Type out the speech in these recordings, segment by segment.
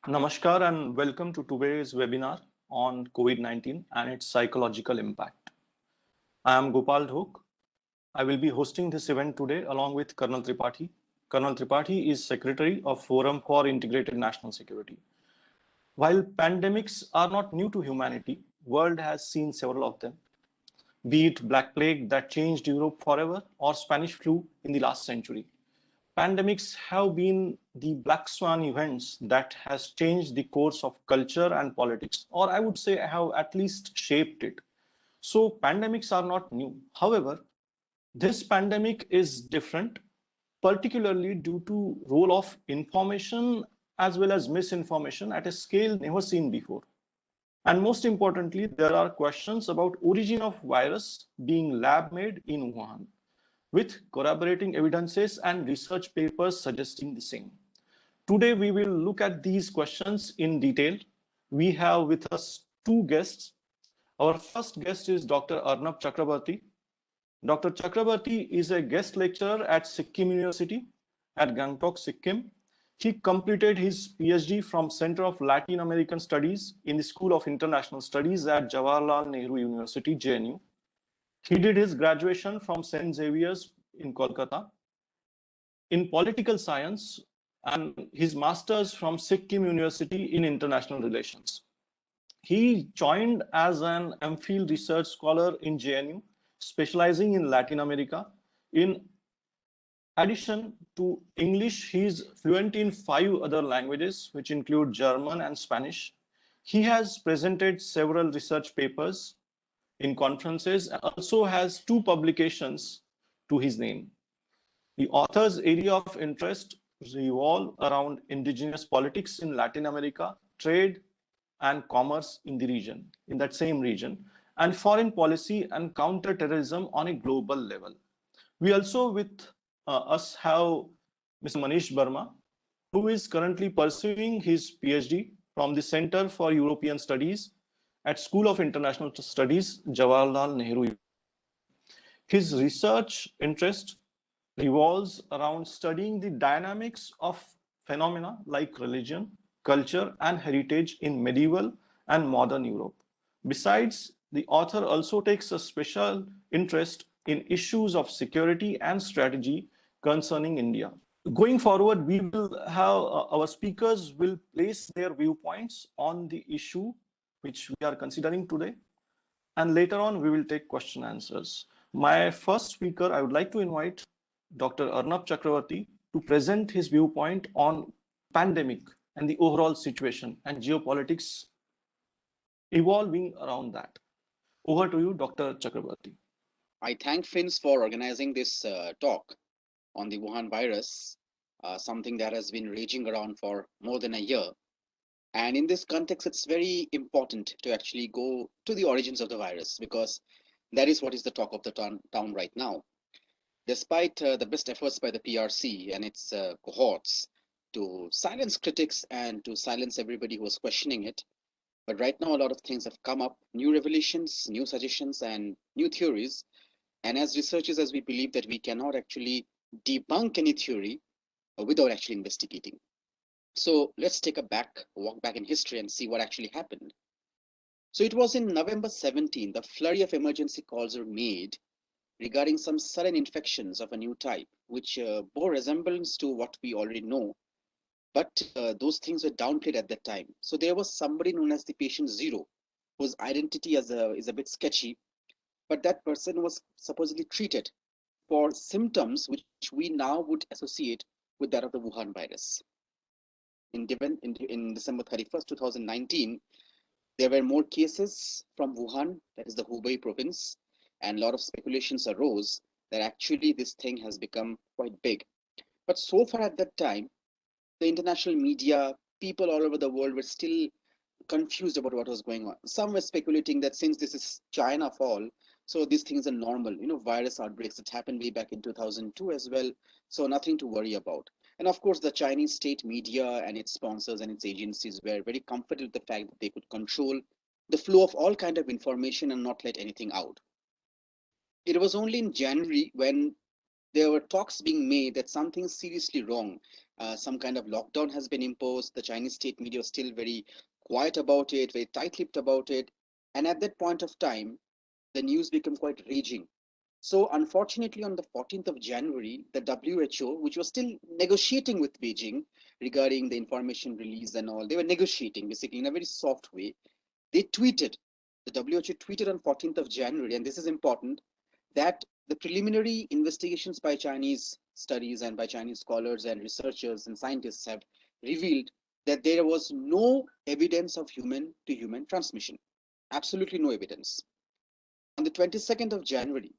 Namaskar and welcome to today's webinar on COVID-19 and its psychological impact. I am Gopal Dhok. I will be hosting this event today along with Colonel Tripathi. Colonel Tripathi is Secretary of Forum for Integrated National Security. While pandemics are not new to humanity, world has seen several of them, be it Black Plague that changed Europe forever or Spanish flu in the last century. Pandemics have been the black swan events that has changed the course of culture and politics, or I would say have at least shaped it. So pandemics are not new. However, this pandemic is different, particularly due to role of information as well as misinformation at a scale never seen before. And most importantly, there are questions about origin of virus being lab made in Wuhan, with corroborating evidences and research papers suggesting the same. Today, we will look at these questions in detail. We have with us two guests. Our first guest is Dr. Arnab Chakrabarty. Dr. Chakrabarty is a guest lecturer at Sikkim University at Gangtok, Sikkim. He completed his PhD from Center of Latin American Studies in the School of International Studies at Jawaharlal Nehru University, JNU. He did his graduation from St. Xavier's in Kolkata in political science and his master's from Sikkim University in international relations. He joined as an MPhil research scholar in JNU, specializing in Latin America. In addition to English, he is fluent in 5 other languages, which include German and Spanish. He has presented several research papers in conferences and also has 2 publications to his name. The author's area of interest revolve around indigenous politics in Latin America, trade and commerce in the region, in that same region, and foreign policy and counter-terrorism on a global level. We also with us have Mr. Manish Burma, who is currently pursuing his PhD from the Center for European Studies at School of International Studies, Jawaharlal Nehru. His research interest revolves around studying the dynamics of phenomena like religion, culture, and heritage in medieval and modern Europe. Besides, the author also takes a special interest in issues of security and strategy concerning India. Going forward, we will have our speakers will place their viewpoints on the issue which we are considering today, and later on we will take question answers. My first speaker, I would like to invite Dr. Arnab Chakrabarty to present his viewpoint on pandemic and the overall situation and geopolitics evolving around that. Over to you, Dr. Chakrabarty. I thank Fins for organizing this talk on the Wuhan virus, something that has been raging around for more than a year. And in this context, it's very important to actually go to the origins of the virus because that is what is the talk of the town right now. Despite the best efforts by the PRC and its cohorts to silence critics and to silence everybody who was questioning it, but right now a lot of things have come up, new revelations, new suggestions, and new theories. And as researchers, as we believe that we cannot actually debunk any theory without actually investigating. So let's take a walk back in history and see what actually happened. So it was in November 17, the flurry of emergency calls were made regarding some sudden infections of a new type, which bore resemblance to what we already know, but those things were downplayed at that time. So there was somebody known as the patient zero, whose identity is a bit sketchy, but that person was supposedly treated for symptoms which we now would associate with that of the Wuhan virus. In December 31st, 2019, there were more cases from Wuhan, that is the Hubei province, and a lot of speculations arose that actually this thing has become quite big. But so far at that time, the international media, people all over the world were still confused about what was going on. Some were speculating that since this is China fall, so these things are normal, virus outbreaks that happened way back in 2002 as well. So nothing to worry about. And of course, the Chinese state media and its sponsors and its agencies were very comforted with the fact that they could control the flow of all kind of information and not let anything out. It was only in January when there were talks being made that something seriously wrong Some kind of lockdown has been imposed. The Chinese state media is still very quiet about it, very tight-lipped about it. And at that point of time, the news became quite raging. So unfortunately, on the 14th of January, the WHO, which was still negotiating with Beijing regarding the information release and all, they were negotiating basically in a very soft way. They tweeted, the WHO tweeted on 14th of January, and this is important, that the preliminary investigations by Chinese studies and by Chinese scholars and researchers and scientists have revealed that there was no evidence of human to human transmission. Absolutely no evidence. On the 22nd of January,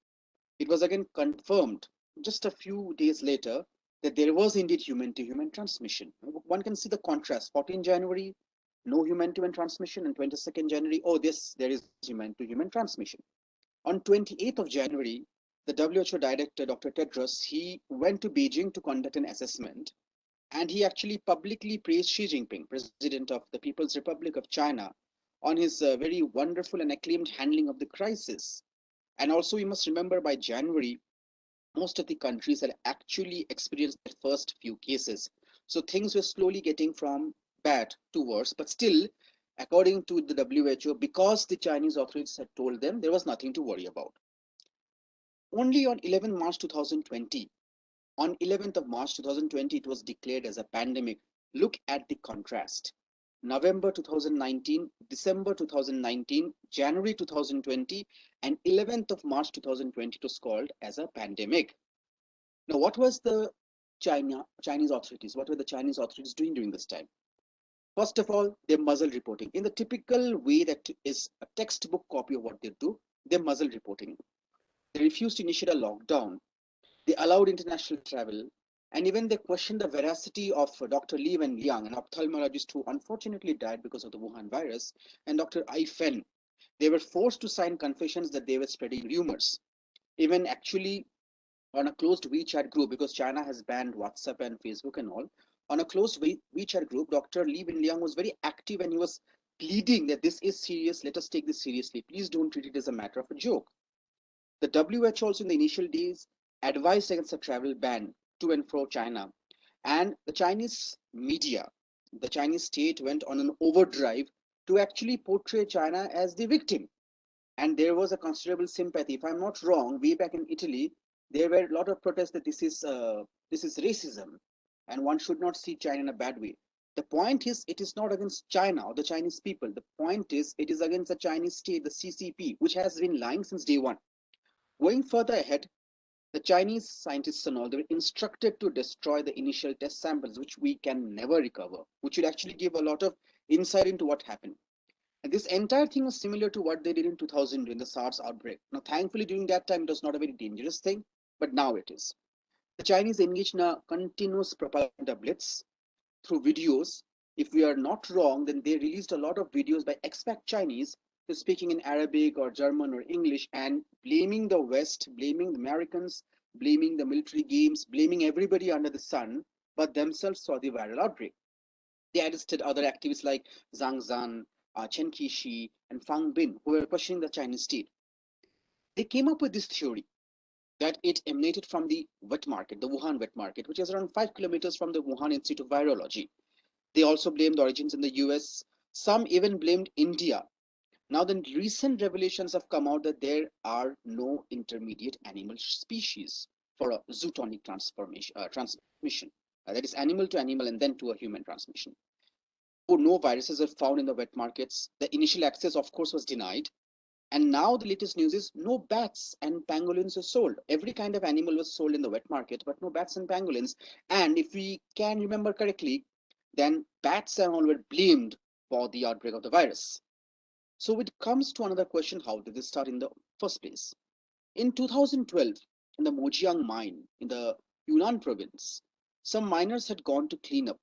it was again confirmed just a few days later that there was indeed human to human transmission. One can see the contrast. 14 January, no human to human transmission, and 22nd January, oh, this, there is human to human transmission. On 28th of January, the WHO director, Dr. Tedros, he went to Beijing to conduct an assessment, and he actually publicly praised Xi Jinping, president of the People's Republic of China, on his very wonderful and acclaimed handling of the crisis. And also, we must remember by January, most of the countries had actually experienced their first few cases. So things were slowly getting from bad to worse, but still, according to the WHO, because the Chinese authorities had told them, there was nothing to worry about. Only on 11 March 2020, on 11th of March 2020, it was declared as a pandemic. Look at the contrast. November 2019, December 2019, January 2020, and 11th of March 2020 was called as a pandemic. Now, what was the Chinese authorities? What were the Chinese authorities doing during this time? First of all, they're muzzle reporting. In the typical way that is a textbook copy of what they do, they're muzzle reporting. They refused to initiate a lockdown. They allowed international travel. And even they questioned the veracity of Dr. Li Wenliang, an ophthalmologist who unfortunately died because of the Wuhan virus, and Dr. Ai Fen. They were forced to sign confessions that they were spreading rumors. Even actually on a closed WeChat group, because China has banned WhatsApp and Facebook and all, on a closed WeChat group, Dr. Li Wenliang was very active and he was pleading that this is serious, let us take this seriously. Please don't treat it as a matter of a joke. The WHO also in the initial days advised against a travel ban to and fro China. And the Chinese media, the Chinese state went on an overdrive to actually portray China as the victim. And there was a considerable sympathy. If I'm not wrong, way back in Italy, there were a lot of protests that this is racism, and one should not see China in a bad way. The point is, it is not against China or the Chinese people. The point is, it is against the Chinese state, the CCP, which has been lying since day one. Going further ahead, the Chinese scientists and all, they were instructed to destroy the initial test samples, which we can never recover, which would actually give a lot of insight into what happened. And this entire thing was similar to what they did in 2000 during the SARS outbreak. Now, thankfully, during that time, it was not a very dangerous thing, but now it is. The Chinese engaged in a continuous propaganda blitz through videos. If we are not wrong, then they released a lot of videos by expat Chinese who speaking in Arabic or German or English and blaming the West, blaming the Americans, blaming the military games, blaming everybody under the sun, but themselves saw the viral outbreak. They arrested other activists like Zhang Zhan, Chen Qishi, and Fang Bin, who were questioning the Chinese state. They came up with this theory that it emanated from the wet market, the Wuhan wet market, which is around 5 kilometers from the Wuhan Institute of Virology. They also blamed origins in the US. Some even blamed India. Now, the recent revelations have come out that there are no intermediate animal species for a zootonic transmission. That is animal to animal and then to a human transmission. No viruses are found in the wet markets. The initial access, of course, was denied. And now the latest news is no bats and pangolins are sold. Every kind of animal was sold in the wet market, but no bats and pangolins. And if we can remember correctly, then bats and all were blamed for the outbreak of the virus. So it comes to another question, how did this start in the first place? In 2012, in the Mojiang mine in the Yunnan province, some miners had gone to clean up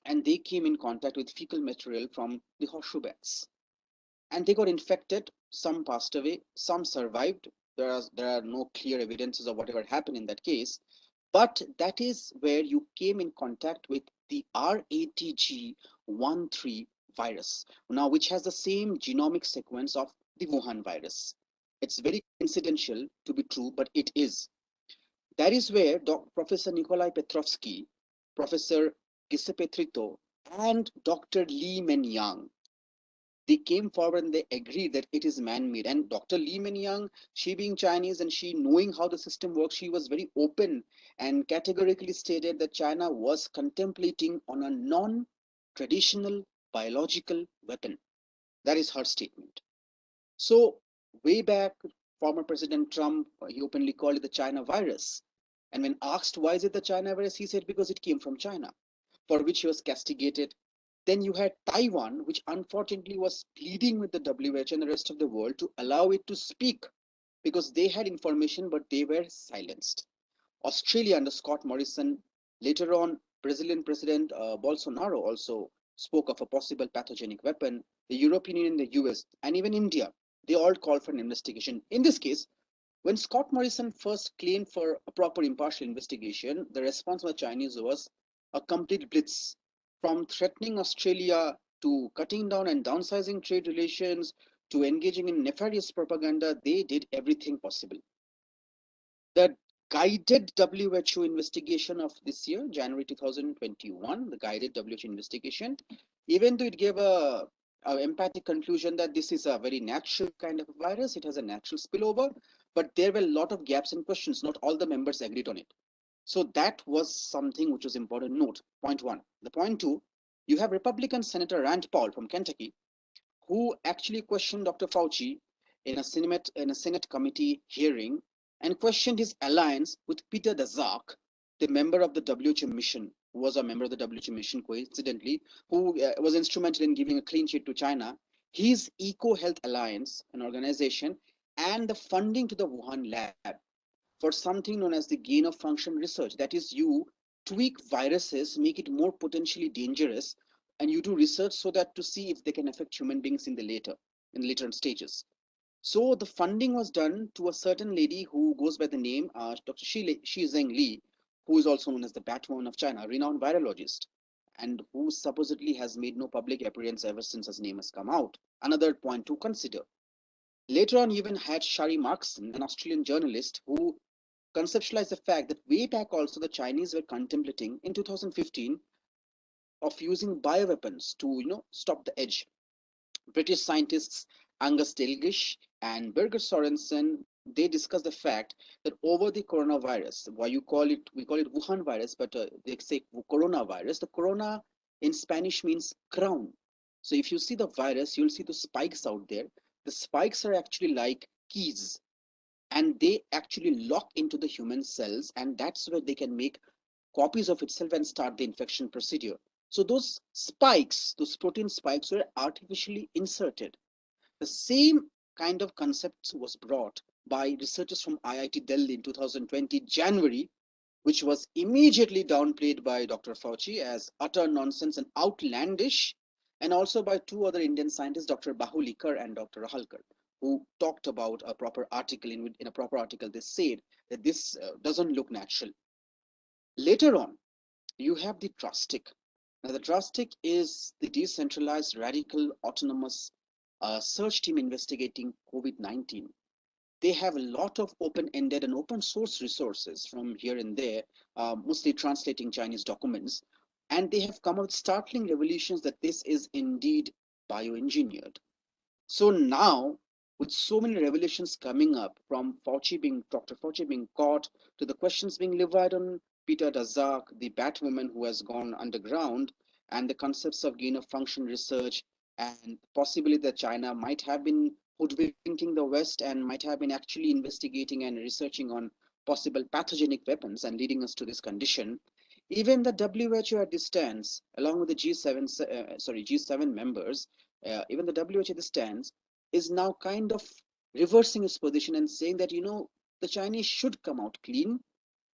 and they came in contact with fecal material from the horseshoe bats. And they got infected. Some passed away, some survived. There are no clear evidences of whatever happened in that case. But that is where you came in contact with the RATG13 virus, now which has the same genomic sequence of the Wuhan virus. It's very coincidental to be true, but it is. That is where Professor Nikolai Petrovsky Professor Giuseppe Trito, and Dr. Li Menyang. They came forward and they agreed that it is man-made. And Dr. Li Menyang, she being Chinese and she knowing how the system works, she was very open and categorically stated that China was contemplating on a non-traditional biological weapon. That is her statement. So way back, former President Trump, he openly called it the China virus. And when asked why is it the China virus, he said because it came from China, for which he was castigated. Then you had Taiwan, which unfortunately was pleading with the WHO and the rest of the world to allow it to speak because they had information, but they were silenced. Australia under Scott Morrison, later on, Brazilian President Bolsonaro also spoke of a possible pathogenic weapon. The European Union, the US, and even India, they all called for an investigation. In this case, when Scott Morrison first claimed for a proper impartial investigation, the response by the Chinese was a complete blitz. From threatening Australia to cutting down and downsizing trade relations to engaging in nefarious propaganda, they did everything possible. The guided WHO investigation of this year, January 2021, the guided WHO investigation, even though it gave a emphatic conclusion that this is a very natural kind of virus, it has a natural spillover, but there were a lot of gaps and questions. Not all the members agreed on it. So that was something which was important note. Point one. The point two, you have Republican Senator Rand Paul from Kentucky, who actually questioned Dr. Fauci in a Senate committee hearing and questioned his alliance with Peter Daszak, the member of the WHO mission, who was a member of the WHO mission coincidentally, who was instrumental in giving a clean sheet to China, his Eco Health Alliance, an organization, and the funding to the Wuhan lab for something known as the gain of function research. That is, you tweak viruses, make it more potentially dangerous, and you do research so that to see if they can affect human beings in the later stages. So the funding was done to a certain lady who goes by the name Dr. Shi Zheng Li, who is also known as the Batwoman of China, a renowned virologist, and who supposedly has made no public appearance ever since his name has come out. Another point to consider. Later on, even had Shari Markson, an Australian journalist, who conceptualized the fact that way back also the Chinese were contemplating in 2015 of using bioweapons to stop the edge. British scientists Angus Dalglish and Birger Sorensen, they discussed the fact that over the coronavirus, why we call it Wuhan virus, but they say coronavirus. The corona in Spanish means crown. So if you see the virus, you'll see the spikes out there. The spikes are actually like keys, and they actually lock into the human cells, and that's where they can make copies of itself and start the infection procedure. So those spikes, those protein spikes, were artificially inserted. The same kind of concept was brought by researchers from IIT Delhi in 2020 January, which was immediately downplayed by Dr. Fauci as utter nonsense and outlandish, and also by two other Indian scientists, Dr. Bahul Ikar and Dr. Rahalkar, who talked about a proper article. In a proper article, they said that this doesn't look natural. Later on, you have the Trustic. Now, the Trustic is the decentralized, radical, autonomous search team investigating COVID-19. They have a lot of open-ended and open source resources from here and there, mostly translating Chinese documents. And they have come out with startling revelations that this is indeed bioengineered. So now, with so many revelations coming up from Dr. Fauci being caught, to the questions being levied on Peter Daszak, the Batwoman who has gone underground, and the concepts of gain of function research, and possibly that China might have been hoodwinking the West and might have been actually investigating and researching on possible pathogenic weapons and leading us to this condition. Even the WHO at this stance, along with the G7 members, even the WHO at this stance is now kind of reversing its position and saying that the Chinese should come out clean,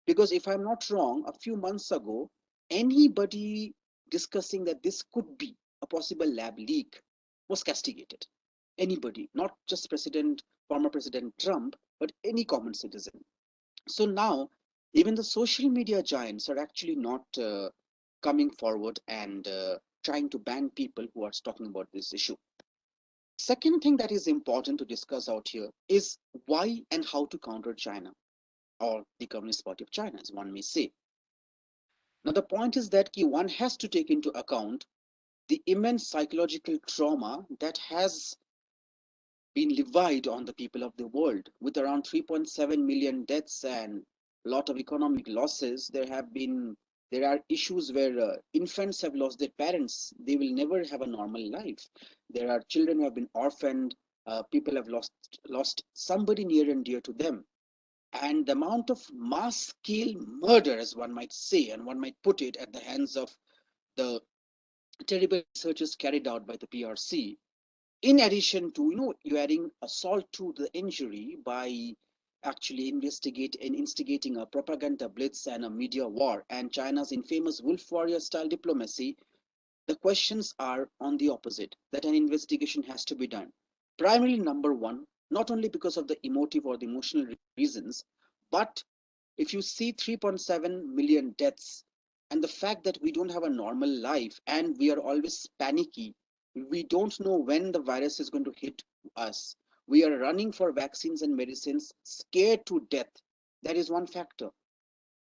because if I'm not wrong, a few months ago, anybody discussing that this could be a possible lab leak was castigated. Anybody, not just former President Trump, but any common citizen. So now, even the social media giants are actually not coming forward and trying to ban people who are talking about this issue. Second thing that is important to discuss out here is why and how to counter China, or the Communist Party of China, as one may say. Now, the point is that one has to take into account the immense psychological trauma that has been levied on the people of the world. With around 3.7 million deaths and a lot of economic losses, there are issues where infants have lost their parents. They will never have a normal life. There are children who have been orphaned. People have lost somebody near and dear to them. And the amount of mass scale murder, as one might say, and one might put it, at the hands of the terrible researches carried out by the PRC, in addition to, you adding assault to the injury by actually instigating a propaganda blitz and a media war and China's infamous wolf warrior style diplomacy, the questions are on the opposite, that an investigation has to be done. Primarily, number one, not only because of the emotive or the emotional reasons, but if you see 3.7 million deaths and the fact that we don't have a normal life and we are always panicky, we don't know when the virus is going to hit us. We are running for vaccines and medicines, scared to death. That is one factor.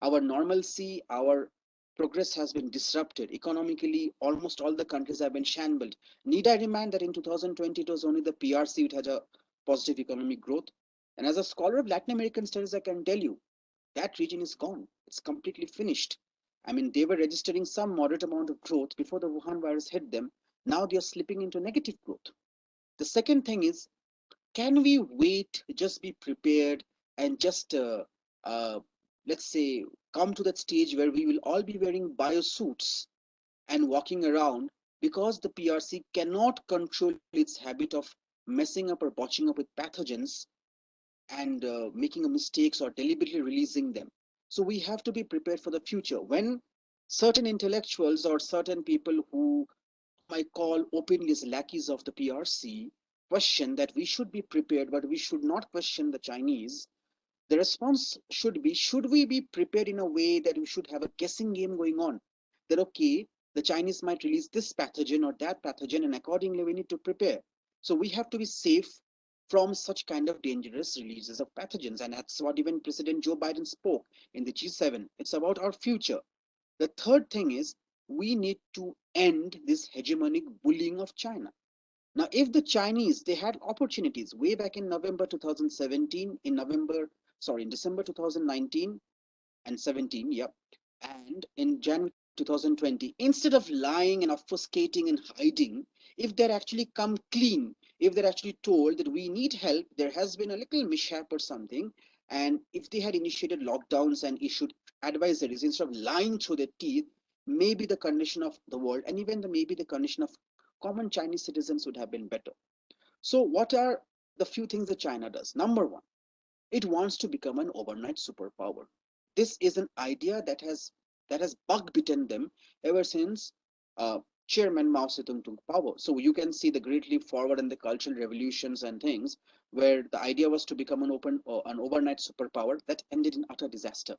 Our normalcy, our progress has been disrupted. Economically, almost all the countries have been shambled. Need I remind that in 2020, it was only the PRC which had a positive economic growth? And as a scholar of Latin American studies, I can tell you that region is gone. It's completely finished. I mean, they were registering some moderate amount of growth before the Wuhan virus hit them. Now they are slipping into negative growth. The second thing is, can we wait, just be prepared, and just, uh, let's say, come to that stage where we will all be wearing biosuits and walking around because the PRC cannot control its habit of messing up or botching up with pathogens and making mistakes or deliberately releasing them. So we have to be prepared for the future. When certain intellectuals or certain people who I call openly as lackeys of the PRC question that we should be prepared, but we should not question the Chinese, the response should be, should we be prepared in a way that we should have a guessing game going on? That, okay, the Chinese might release this pathogen or that pathogen, and accordingly we need to prepare. So we have to be safe from such kind of dangerous releases of pathogens. And that's what even President Joe Biden spoke in the G7. It's about our future. The third thing is, we need to end this hegemonic bullying of China. Now, if the Chinese, they had opportunities way back in November 2017, in December 2019 and 17, yep, and in January 2020, instead of lying and obfuscating and hiding, if they're actually come clean, if they're actually told that we need help, there has been a little mishap or something, and if they had initiated lockdowns and issued advisories instead of lying through their teeth, maybe the condition of the world and even maybe the condition of common Chinese citizens would have been better. So, what are the few things that China does? Number one, it wants to become an overnight superpower. This is an idea that has bug bitten them ever since uh, Chairman Mao Zedong took power. So you can see the Great Leap Forward and the cultural revolutions and things, where the idea was to become an overnight superpower that ended in utter disaster.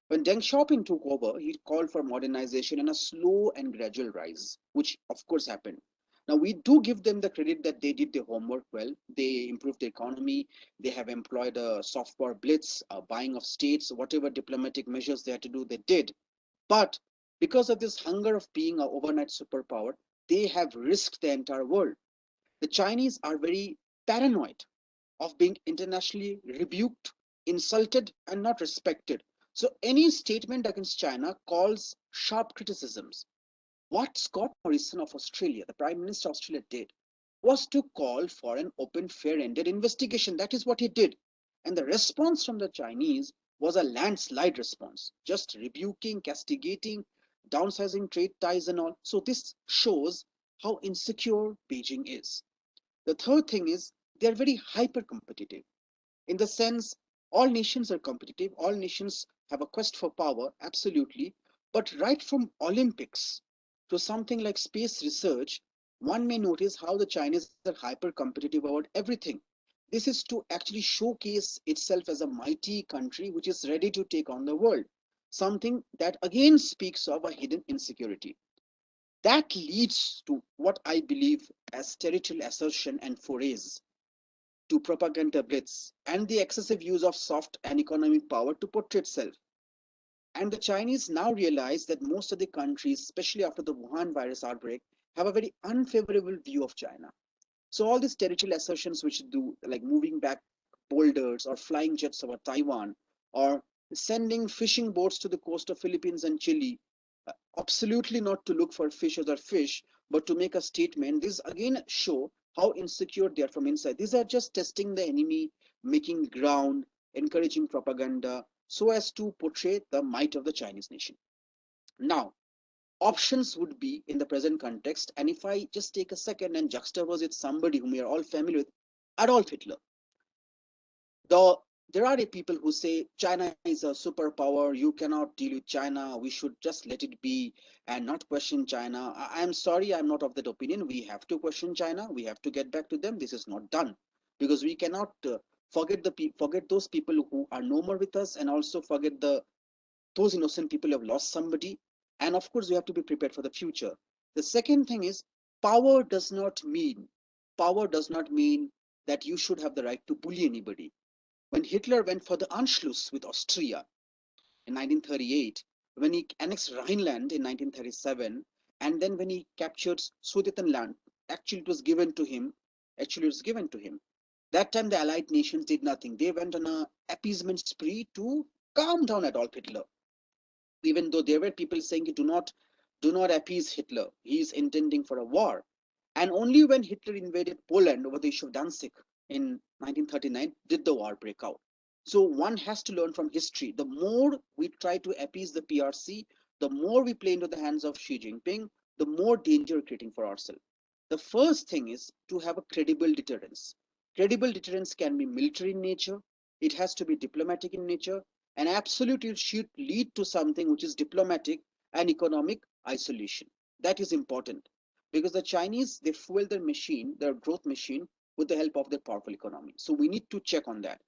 When Deng Xiaoping took over, he called for modernization and a slow and gradual rise, which of course happened. Now, we do give them the credit that they did their homework well. They improved the economy. They have employed a soft power blitz, buying of states, whatever diplomatic measures they had to do, they did. But because of this hunger of being an overnight superpower, they have risked the entire world. The Chinese are very paranoid of being internationally rebuked, insulted, and not respected. So any statement against China calls sharp criticisms. What Scott Morrison of Australia, the Prime Minister of Australia, did was to call for an open, fair ended investigation. That is what he did. And the response from the Chinese was a landslide response, just rebuking, castigating, downsizing trade ties, and all. So this shows how insecure Beijing is. The third thing is, they're very hyper competitive in the sense all nations are competitive, all nations have a quest for power, absolutely. But right from Olympics to something like space research, one may notice how the Chinese are hyper competitive about everything. This is to actually showcase itself as a mighty country which is ready to take on the world, something that again speaks of a hidden insecurity. That leads to what I believe as territorial assertion and forays, to propaganda blitz, and the excessive use of soft and economic power to portray itself. And the Chinese now realize that most of the countries, especially after the Wuhan virus outbreak, have a very unfavorable view of China. So all these territorial assertions which do, like moving back boulders or flying jets over Taiwan or sending fishing boats to the coast of Philippines and Chile, absolutely not to look for fishes or fish, but to make a statement. These again show how insecure they are from inside. These are just testing the enemy, making ground, encouraging propaganda, so as to portray the might of the Chinese nation. Now, options would be in the present context, and if I just take a second and juxtapose it somebody whom we are all familiar with, Adolf Hitler. The There are people who say China is a superpower, you cannot deal with China, we should just let it be and not question China. I'm sorry, I'm not of that opinion. We have to question China, we have to get back to them. This is not done because we cannot forget those people who are no more with us, and also forget those innocent people who have lost somebody. And of course, we have to be prepared for the future. The second thing is, power does not mean power does not mean that you should have the right to bully anybody. When Hitler went for the Anschluss with Austria in 1938, when he annexed Rhineland in 1937, and then when he captured Sudetenland, actually it was given to him. Actually, it was given to him. That time, the Allied nations did nothing. They went on a appeasement spree to calm down Adolf Hitler. Even though there were people saying, do not appease Hitler. He is intending for a war. And only when Hitler invaded Poland over the issue of Danzig in 1939 did the war break out. So one has to learn from history. The more we try to appease the PRC, the more we play into the hands of Xi Jinping, the more danger we're creating for ourselves. The first thing is to have a credible deterrence. Credible deterrence can be military in nature, it has to be diplomatic in nature, and absolutely it should lead to something which is diplomatic and economic isolation. That is important because the Chinese, they fuel their machine, their growth machine, with the help of their powerful economy. So we need to check on that.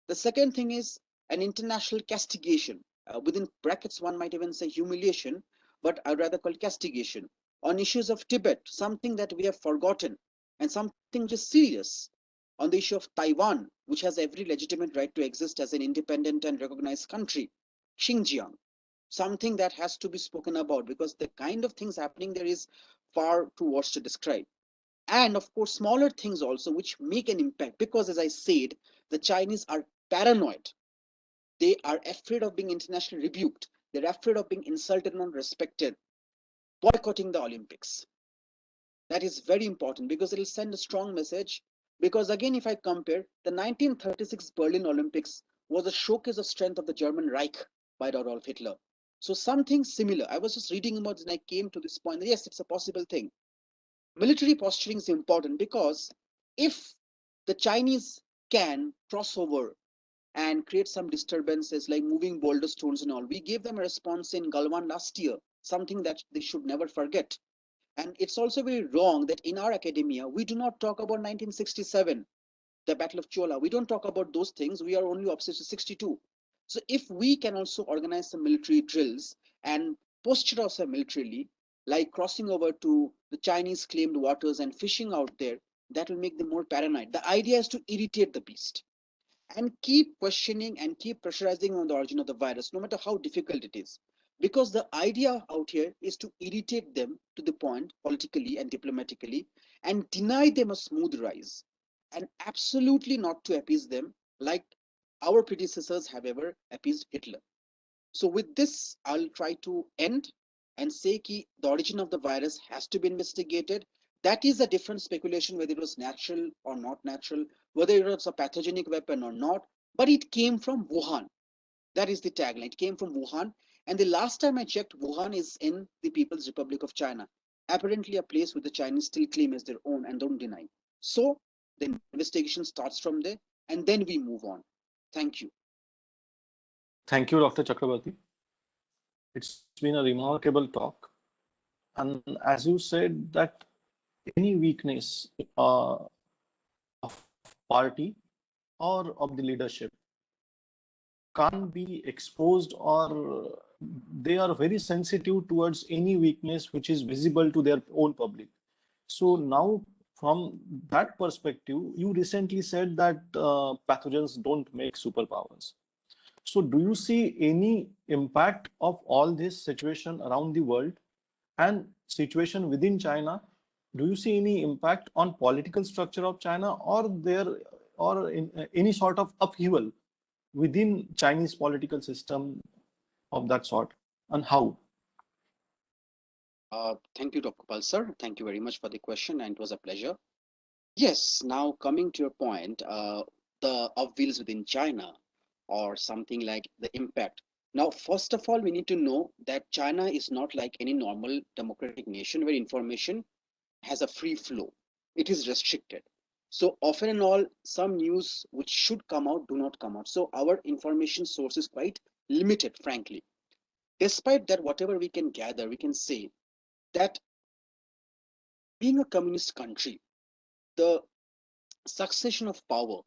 The second thing is an international castigation. Within brackets, one might even say humiliation, but I'd rather call castigation on issues of Tibet, something that we have forgotten, and something which is serious. On the issue of Taiwan, which has every legitimate right to exist as an independent and recognized country. Xinjiang, something that has to be spoken about because the kind of things happening there is far too worse to describe. And of course, smaller things also which make an impact because, as I said, the Chinese are paranoid. They are afraid of being internationally rebuked. They're afraid of being insulted and unrespected. Boycotting the Olympics. That is very important because it'll send a strong message. Because again, if I compare, the 1936 Berlin Olympics was a showcase of strength of the German Reich by Adolf Hitler. So something similar. I was just reading about it and I came to this point. Yes, it's a possible thing. Military posturing is important because if the Chinese can cross over and create some disturbances like moving boulder stones and all, we gave them a response in Galwan last year, something that they should never forget. And it's also very wrong that in our academia, we do not talk about 1967, the Battle of Chola. We don't talk about those things. We are only obsessed with 62. So if we can also organize some military drills and posture ourselves militarily, like crossing over to the Chinese claimed waters and fishing out there, that will make them more paranoid. The idea is to irritate the beast and keep questioning and keep pressurizing on the origin of the virus, no matter how difficult it is. Because the idea out here is to irritate them to the point politically and diplomatically and deny them a smooth rise and absolutely not to appease them like our predecessors have ever appeased Hitler. So with this, I'll try to end and say that the origin of the virus has to be investigated. That is a different speculation whether it was natural or not natural, whether it was a pathogenic weapon or not, but it came from Wuhan. That is the tagline. It came from Wuhan. And the last time I checked, Wuhan is in the People's Republic of China, apparently a place which the Chinese still claim as their own and don't deny. So the investigation starts from there and then we move on. Thank you. Thank you, Dr. Chakrabarti. It's been a remarkable talk. And as you said, that any weakness of party or of the leadership can't be exposed, or they are very sensitive towards any weakness which is visible to their own public. So now, from that perspective, you recently said that pathogens don't make superpowers. So do you see any impact of all this situation around the world and situation within China? Do you see any impact on political structure of China or there or in any sort of upheaval within Chinese political system of that sort, and how? Thank you, Dr. Gopal sir. Thank you very much for the question, and it was a pleasure. Yes, now coming to your point, the upwheels within China or something like the impact. Now, first of all, we need to know that China is not like any normal democratic nation where information has a free flow. It is restricted. So often and all, some news which should come out do not come out. So our information source is quite limited, frankly. Despite that, whatever we can gather, we can say that being a communist country, the succession of power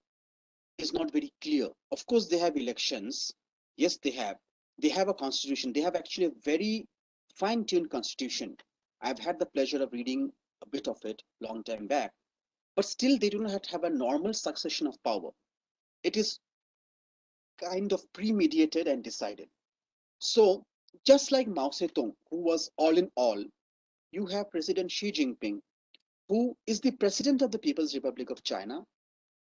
is not very clear. Of course, they have elections. Yes, they have. They have a constitution. They have actually a very fine-tuned constitution. I've had the pleasure of reading a bit of it long time back. But still, they do not have a normal succession of power. It is kind of premeditated and decided. So, just like Mao Zedong, who was all in all, you have President Xi Jinping, who is the president of the People's Republic of China.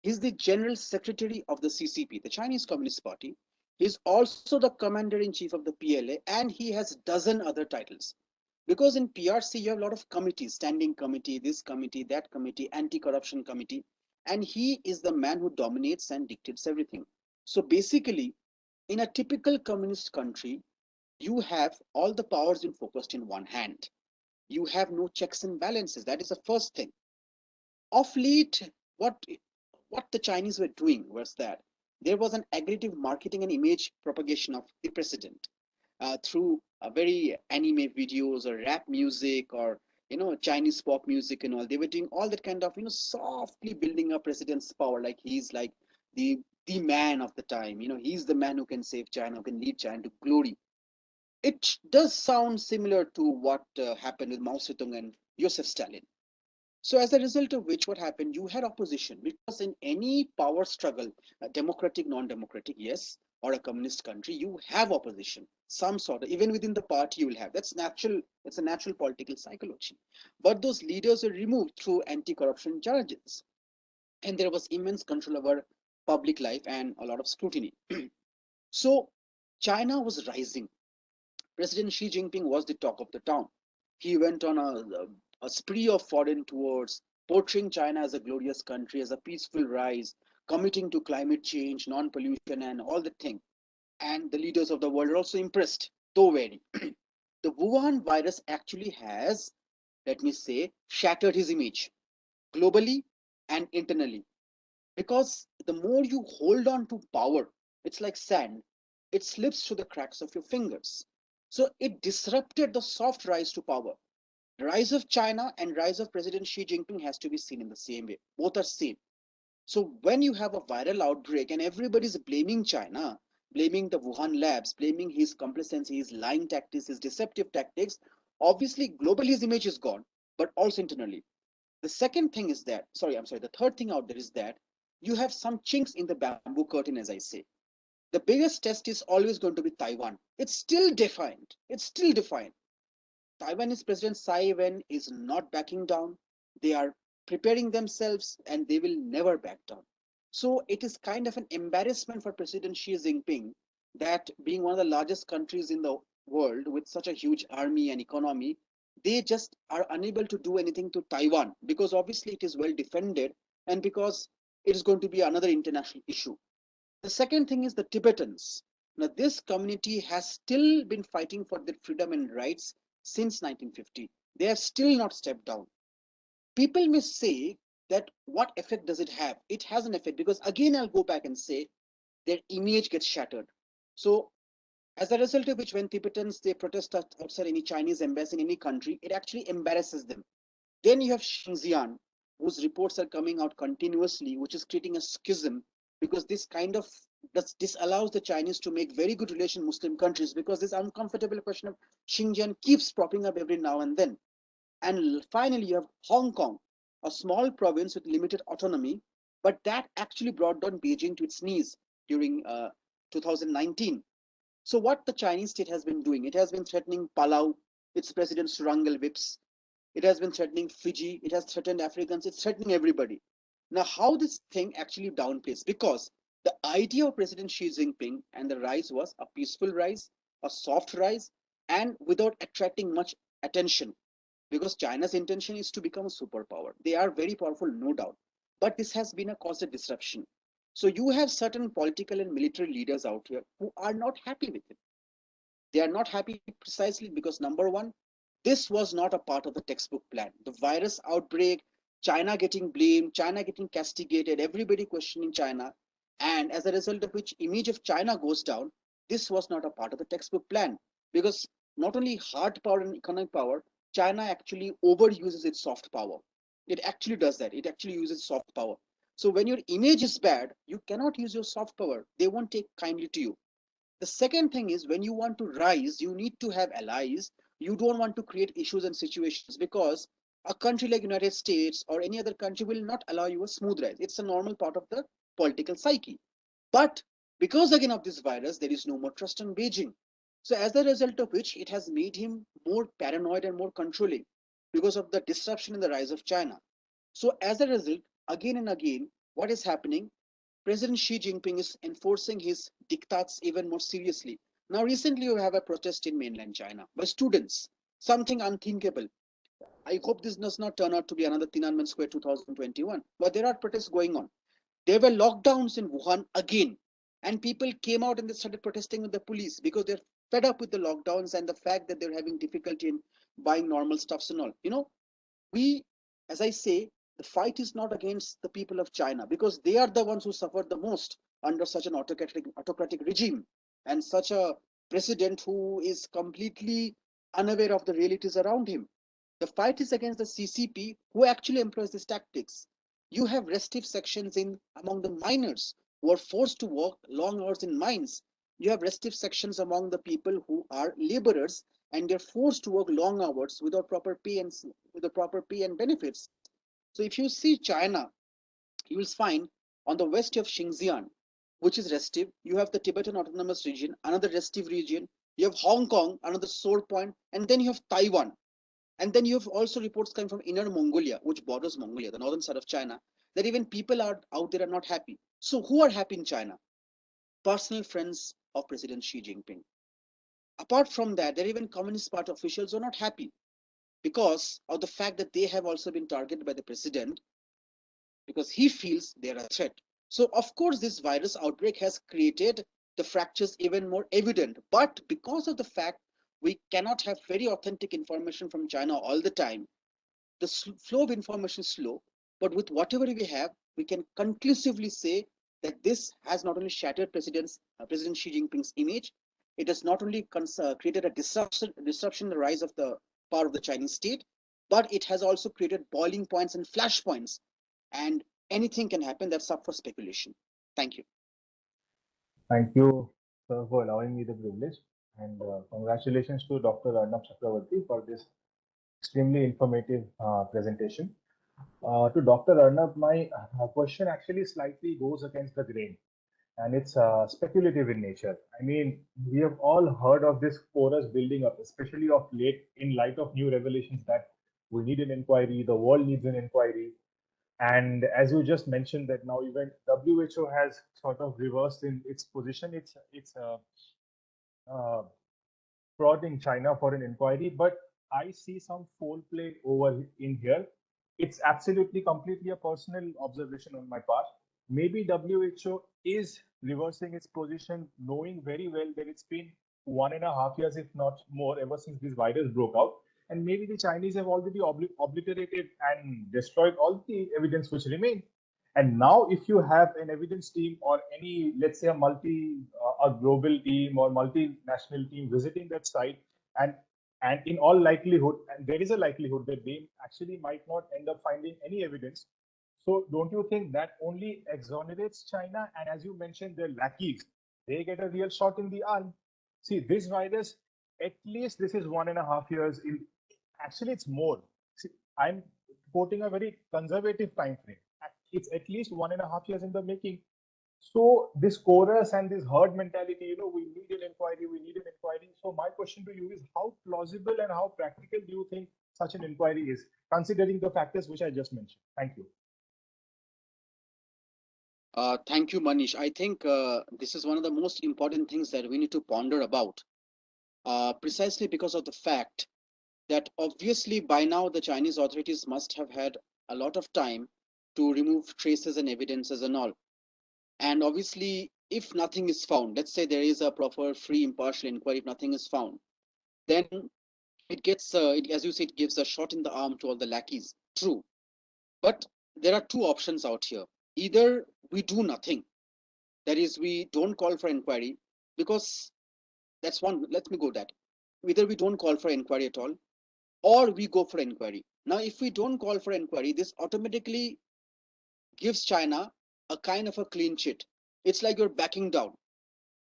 He's the general secretary of the CCP, the Chinese Communist Party. He's also the commander in chief of the PLA, and he has dozen other titles. Because in PRC, you have a lot of committees, standing committee, this committee, that committee, anti-corruption committee, and he is the man who dominates and dictates everything. So basically, in a typical communist country, you have all the powers in focused in one hand. You have no checks and balances. That is the first thing. Of late, what what the Chinese were doing was that there was an aggressive marketing and image propagation of the president through very anime videos or rap music or Chinese pop music and all. They were doing all that kind of softly building up president's power, like he's like the man of the time. He's the man who can save China, who can lead China to glory. It does sound similar to what happened with Mao Zedong and Joseph Stalin. So as a result of which, what happened? You had opposition because in any power struggle, democratic, non-democratic, yes, or a communist country, you have opposition, some sort of, even within the party you will have. That's natural. It's a natural political psychology. But those leaders were removed through anti-corruption charges, and there was immense control over public life and a lot of scrutiny. So China was rising. President Xi Jinping was the talk of the town. He went on a spree of foreign tours, portraying China as a glorious country, as a peaceful rise, committing to climate change, non-pollution, and all the thing. And the leaders of the world are also impressed, though very. The Wuhan virus actually has, let me say, shattered his image globally and internally. Because the more you hold on to power, it's like sand, it slips through the cracks of your fingers. So it disrupted the soft rise to power. The rise of China and rise of President Xi Jinping has to be seen in the same way. Both are same. So when you have a viral outbreak and everybody's blaming China, blaming the Wuhan labs, blaming his complacency, his lying tactics, his deceptive tactics, obviously globally his image is gone, but also internally. The second thing is that, the third thing out there is that you have some chinks in the bamboo curtain, as I say. The biggest test is always going to be Taiwan. It's still defined. It's still defined. Taiwanese President Tsai Ing-wen is not backing down. They are preparing themselves and they will never back down. So it is kind of an embarrassment for President Xi Jinping that being one of the largest countries in the world with such a huge army and economy, they just are unable to do anything to Taiwan because obviously it is well defended and because it is going to be another international issue. The second thing is the Tibetans. Now, this community has still been fighting for their freedom and rights since 1950. They have still not stepped down. People may say that what effect does it have? It has an effect because again, I'll go back and say their image gets shattered. So as a result of which, when Tibetans they protest outside any Chinese embassy in any country, it actually embarrasses them. Then you have Xinjiang, whose reports are coming out continuously, which is creating a schism because this kind of this allows the Chinese to make very good relation Muslim countries because this uncomfortable question of Xinjiang keeps propping up every now and then. And finally, you have Hong Kong, a small province with limited autonomy, but that actually brought down Beijing to its knees during 2019. So what the Chinese state has been doing, it has been threatening Palau, its president Surangal Vips. It has been threatening Fiji. It has threatened Africans. It's threatening everybody. Now, how this thing actually downplays? Because the idea of President Xi Jinping and the rise was a peaceful rise, a soft rise, and without attracting much attention. Because China's intention is to become a superpower. They are very powerful, no doubt. But this has been a cause of disruption. So you have certain political and military leaders out here who are not happy with it. They are not happy precisely because number one, this was not a part of the textbook plan. The virus outbreak, China getting blamed, China getting castigated, everybody questioning China, and as a result of which image of China goes down, this was not a part of the textbook plan because not only hard power and economic power, China actually overuses its soft power. It actually does that. It actually uses soft power. So when your image is bad, you cannot use your soft power. They won't take kindly to you. The second thing is when you want to rise, you need to have allies. You don't want to create issues and situations because a country like United States or any other country will not allow you a smooth rise. It's a normal part of the political psyche. But because again of this virus, there is no more trust in Beijing. So as a result of which, it has made him more paranoid and more controlling because of the disruption in the rise of China. So as a result, again and again, what is happening? President Xi Jinping is enforcing his diktats even more seriously. Now, recently, you have a protest in mainland China by students, something unthinkable. I hope this does not turn out to be another Tiananmen Square 2021, but there are protests going on. There were lockdowns in Wuhan again, and people came out and they started protesting with the police because they're fed up with the lockdowns and the fact that they're having difficulty in buying normal stuffs and all. We, as I say, the fight is not against the people of China because they are the ones who suffered the most under such an autocratic regime and such a president who is completely unaware of the realities around him. The fight is against the CCP who actually employs these tactics. You have restive sections in among the miners who are forced to work long hours in mines. You have restive sections among the people who are laborers and they're forced to work long hours without proper pay and with the proper pay and benefits. So if you see China, you will find on the west of Xinjiang, which is restive, you have the Tibetan Autonomous Region, another restive region. You have Hong Kong, another sore point, and then you have Taiwan. And then you have also reports coming from Inner Mongolia, which borders Mongolia, the northern side of China, that even people are out there are not happy. So who are happy in China? Personal friends of President Xi Jinping. Apart from that, there are even Communist Party officials who are not happy because of the fact that they have also been targeted by the president because he feels they are a threat. So, of course, this virus outbreak has created the fractures even more evident. But because of the fact we cannot have very authentic information from China all the time, the flow of information is slow. But with whatever we have, we can conclusively say that this has not only shattered President Xi Jinping's image, it has not only created a disruption in the rise of the power of the Chinese state, but it has also created boiling points and flashpoints and anything can happen. That's up for speculation. Thank you. Thank you, sir, for allowing me the privilege. And congratulations to Dr. Arnab Chakravarti for this extremely informative presentation. To Dr. Arnab, my question actually slightly goes against the grain and it's speculative in nature. I mean, we have all heard of this chorus building up, especially of late in light of new revelations that we need an inquiry, the world needs an inquiry. And as you just mentioned that now even WHO has sort of reversed in its position. Uh, Prodding China for an inquiry, but I see some foul play over in here. It's absolutely completely a personal observation on my part. Maybe WHO is reversing its position, knowing very well that it's been 1.5 years, if not more, ever since this virus broke out. And maybe the Chinese have already obliterated and destroyed all the evidence which remained. And now, if you have an evidence team or any, let's say, a global team or multinational team visiting that site, and in all likelihood, and there is a likelihood that they actually might not end up finding any evidence. So, don't you think that only exonerates China? And as you mentioned, their lackeys, they get a real shot in the arm. See, this virus, at least this is 1.5 years. Actually, it's more. See, I'm quoting a very conservative time frame. It's at least 1.5 years in the making. So this chorus and this herd mentality, we need an inquiry, we need an inquiry. So my question to you is, how plausible and how practical do you think such an inquiry is, considering the factors which I just mentioned? Thank you. Thank you, Manish. I think this is one of the most important things that we need to ponder about, precisely because of the fact that obviously by now the Chinese authorities must have had a lot of time to remove traces and evidences and all. And obviously, if nothing is found, let's say there is a proper, free, impartial inquiry, if nothing is found, then it gets, as you say, it gives a shot in the arm to all the lackeys. True. But there are two options out here. Either we do nothing, that is, we don't call for inquiry, because that's one, let me go that. Either we don't call for inquiry at all, or we go for inquiry. Now, if we don't call for inquiry, this automatically gives China a kind of a clean sheet. It's like you're backing down.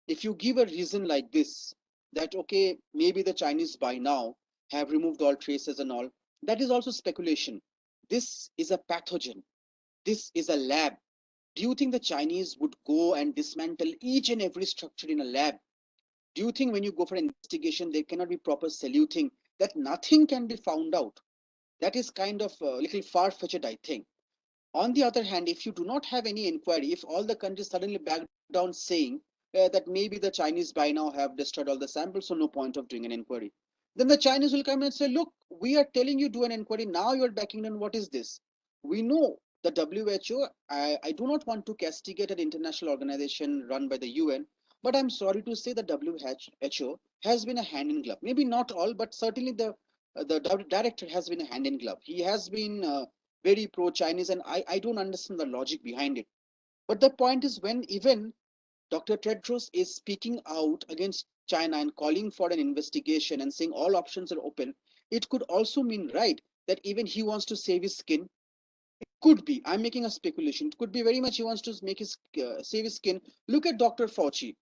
If you give a reason like this, that okay, maybe the Chinese by now have removed all traces and all, that is also speculation. This is a pathogen. This is a lab. Do you think the Chinese would go and dismantle each and every structure in a lab? Do you think when you go for investigation, there cannot be proper saluting, that nothing can be found out? That is kind of a little far-fetched, I think. On the other hand, if you do not have any inquiry, if all the countries suddenly back down saying that maybe the Chinese by now have destroyed all the samples, so no point of doing an inquiry, then the Chinese will come and say, look, we are telling you do an inquiry, now you're backing down, what is this? We know the WHO, I do not want to castigate an international organization run by the UN, but I'm sorry to say the WHO has been a hand in glove. Maybe not all, but certainly the director has been a hand in glove. He has been very pro-Chinese, and I don't understand the logic behind it. But the point is, when even Dr. Tedros is speaking out against China and calling for an investigation and saying all options are open, it could also mean, right, that even he wants to save his skin. It could be. I'm making a speculation. It could be very much he wants to make his save his skin. Look at Dr. Fauci.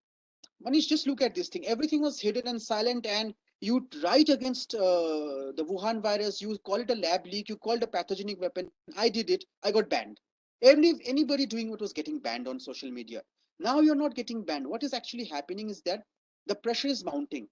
Manish, just look at this thing. Everything was hidden and silent, and you write against the Wuhan virus. You call it a lab leak. You call it a pathogenic weapon. I did it. I got banned. Anybody doing what was getting banned on social media. Now you're not getting banned. What is actually happening is that the pressure is mounting.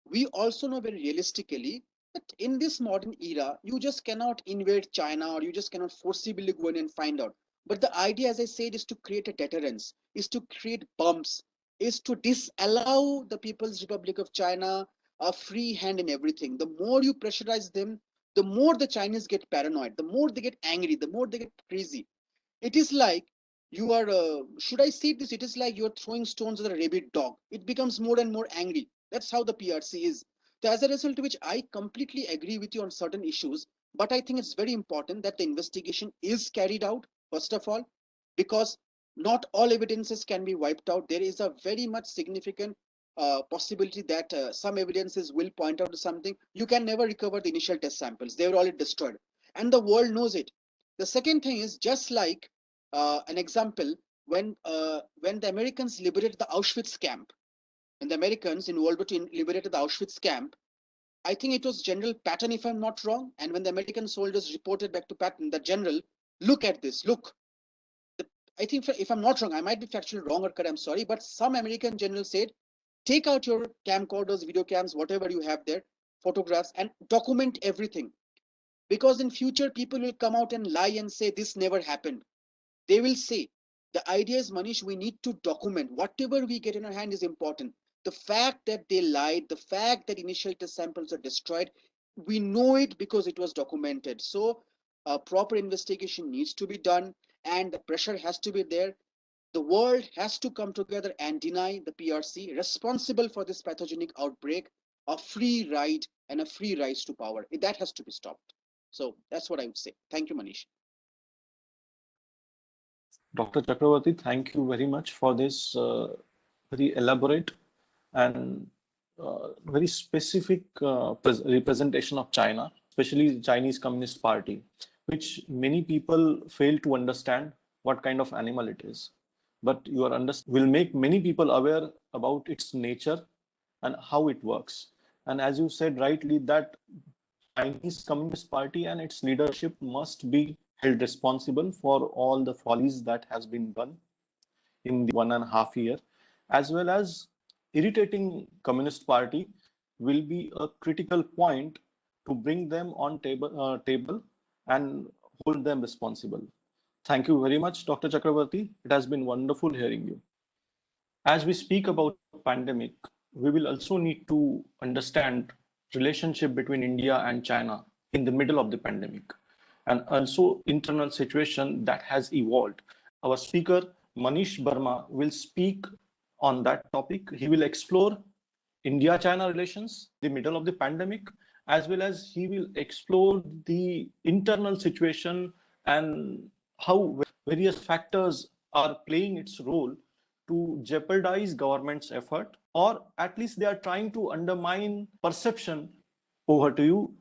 We also know very realistically that in this modern era, you just cannot invade China, or you just cannot forcibly go in and find out. But the idea, as I said, is to create a deterrence, is to create bumps, is to disallow the People's Republic of China a free hand in everything. The more you pressurize them, the more the Chinese get paranoid, the more they get angry, the more they get crazy. It is like you are, should I say this? It is like you're throwing stones at a rabid dog. It becomes more and more angry. That's how the PRC is. So as a result of which, I completely agree with you on certain issues, but I think it's very important that the investigation is carried out, first of all, because not all evidences can be wiped out. There is a very much significant possibility that some evidences will point out to something. You can never recover the initial test samples. They were already destroyed. And the world knows it. The second thing is, just like an example, when the Americans liberated the Auschwitz camp, when the Americans in World War II liberated the Auschwitz camp, I think it was General Patton, if I'm not wrong. And when the American soldiers reported back to Patton, the general, look at this, look. I think if I'm not wrong, I might be factually wrong or correct, I'm sorry, but some American general said, take out your camcorders, video cams, whatever you have there, photographs, and document everything. Because in future, people will come out and lie and say this never happened. They will say, the idea is, Manish, we need to document. Whatever we get in our hand is important. The fact that they lied, the fact that initial test samples are destroyed, we know it because it was documented. So a proper investigation needs to be done, and the pressure has to be there. The world has to come together and deny the PRC responsible for this pathogenic outbreak a free ride and a free rise to power. That has to be stopped. So that's what I would say. Thank you, Manish. Dr. Chakravarti, thank you very much for this very elaborate and very specific representation of China, especially the Chinese Communist Party, which many people fail to understand what kind of animal it is. But your understanding will make many people aware about its nature and how it works. And as you said rightly, that Chinese Communist Party and its leadership must be held responsible for all the follies that has been done. in the 1.5 year, as well as irritating Communist Party will be a critical point to bring them on table and hold them responsible. Thank you very much, Dr. Chakravarti. It has been wonderful hearing you. As we speak about pandemic, we will also need to understand relationship between India and China in the middle of the pandemic, and also internal situation that has evolved. Our speaker, Manish Burma, will speak on that topic. He will explore India-China relations, the middle of the pandemic, as well as he will explore the internal situation and how various factors are playing its role to jeopardize government's effort, or at least they are trying to undermine perception. Over to you,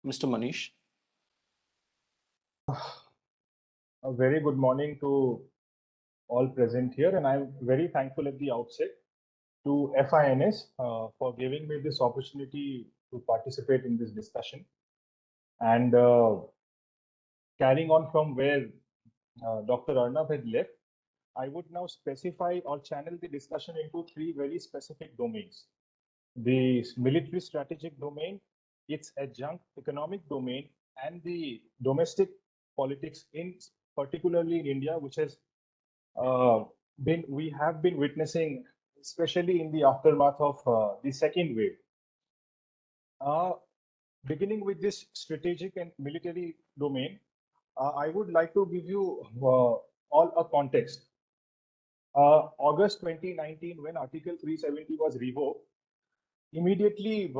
Mr. Manish. A very good morning to all present here, and I'm very thankful at the outset to FINS for giving me this opportunity to participate in this discussion. And carrying on from where Dr. Arnab had left, I would now specify or channel the discussion into three very specific domains: the military strategic domain, its adjunct economic domain, and the domestic politics, in particularly in India, which has we have been witnessing, especially in the aftermath of the second wave. Beginning with this strategic and military domain, I would like to give you all a context. August 2019, when Article 370 was revoked, immediately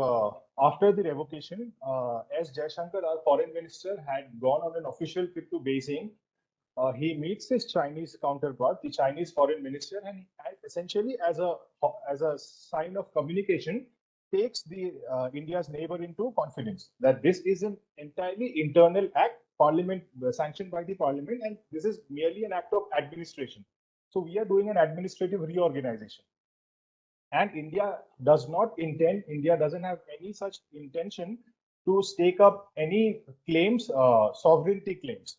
after the revocation, S. Jaishankar, our foreign minister, had gone on an official trip to Beijing. He meets his Chinese counterpart, the Chinese foreign minister, and essentially, as a sign of communication, takes the India's neighbor into confidence that this is an entirely internal act, parliament sanctioned by the parliament, and this is merely an act of administration. So we are doing an administrative reorganization. And India doesn't have any such intention to stake up any claims, sovereignty claims.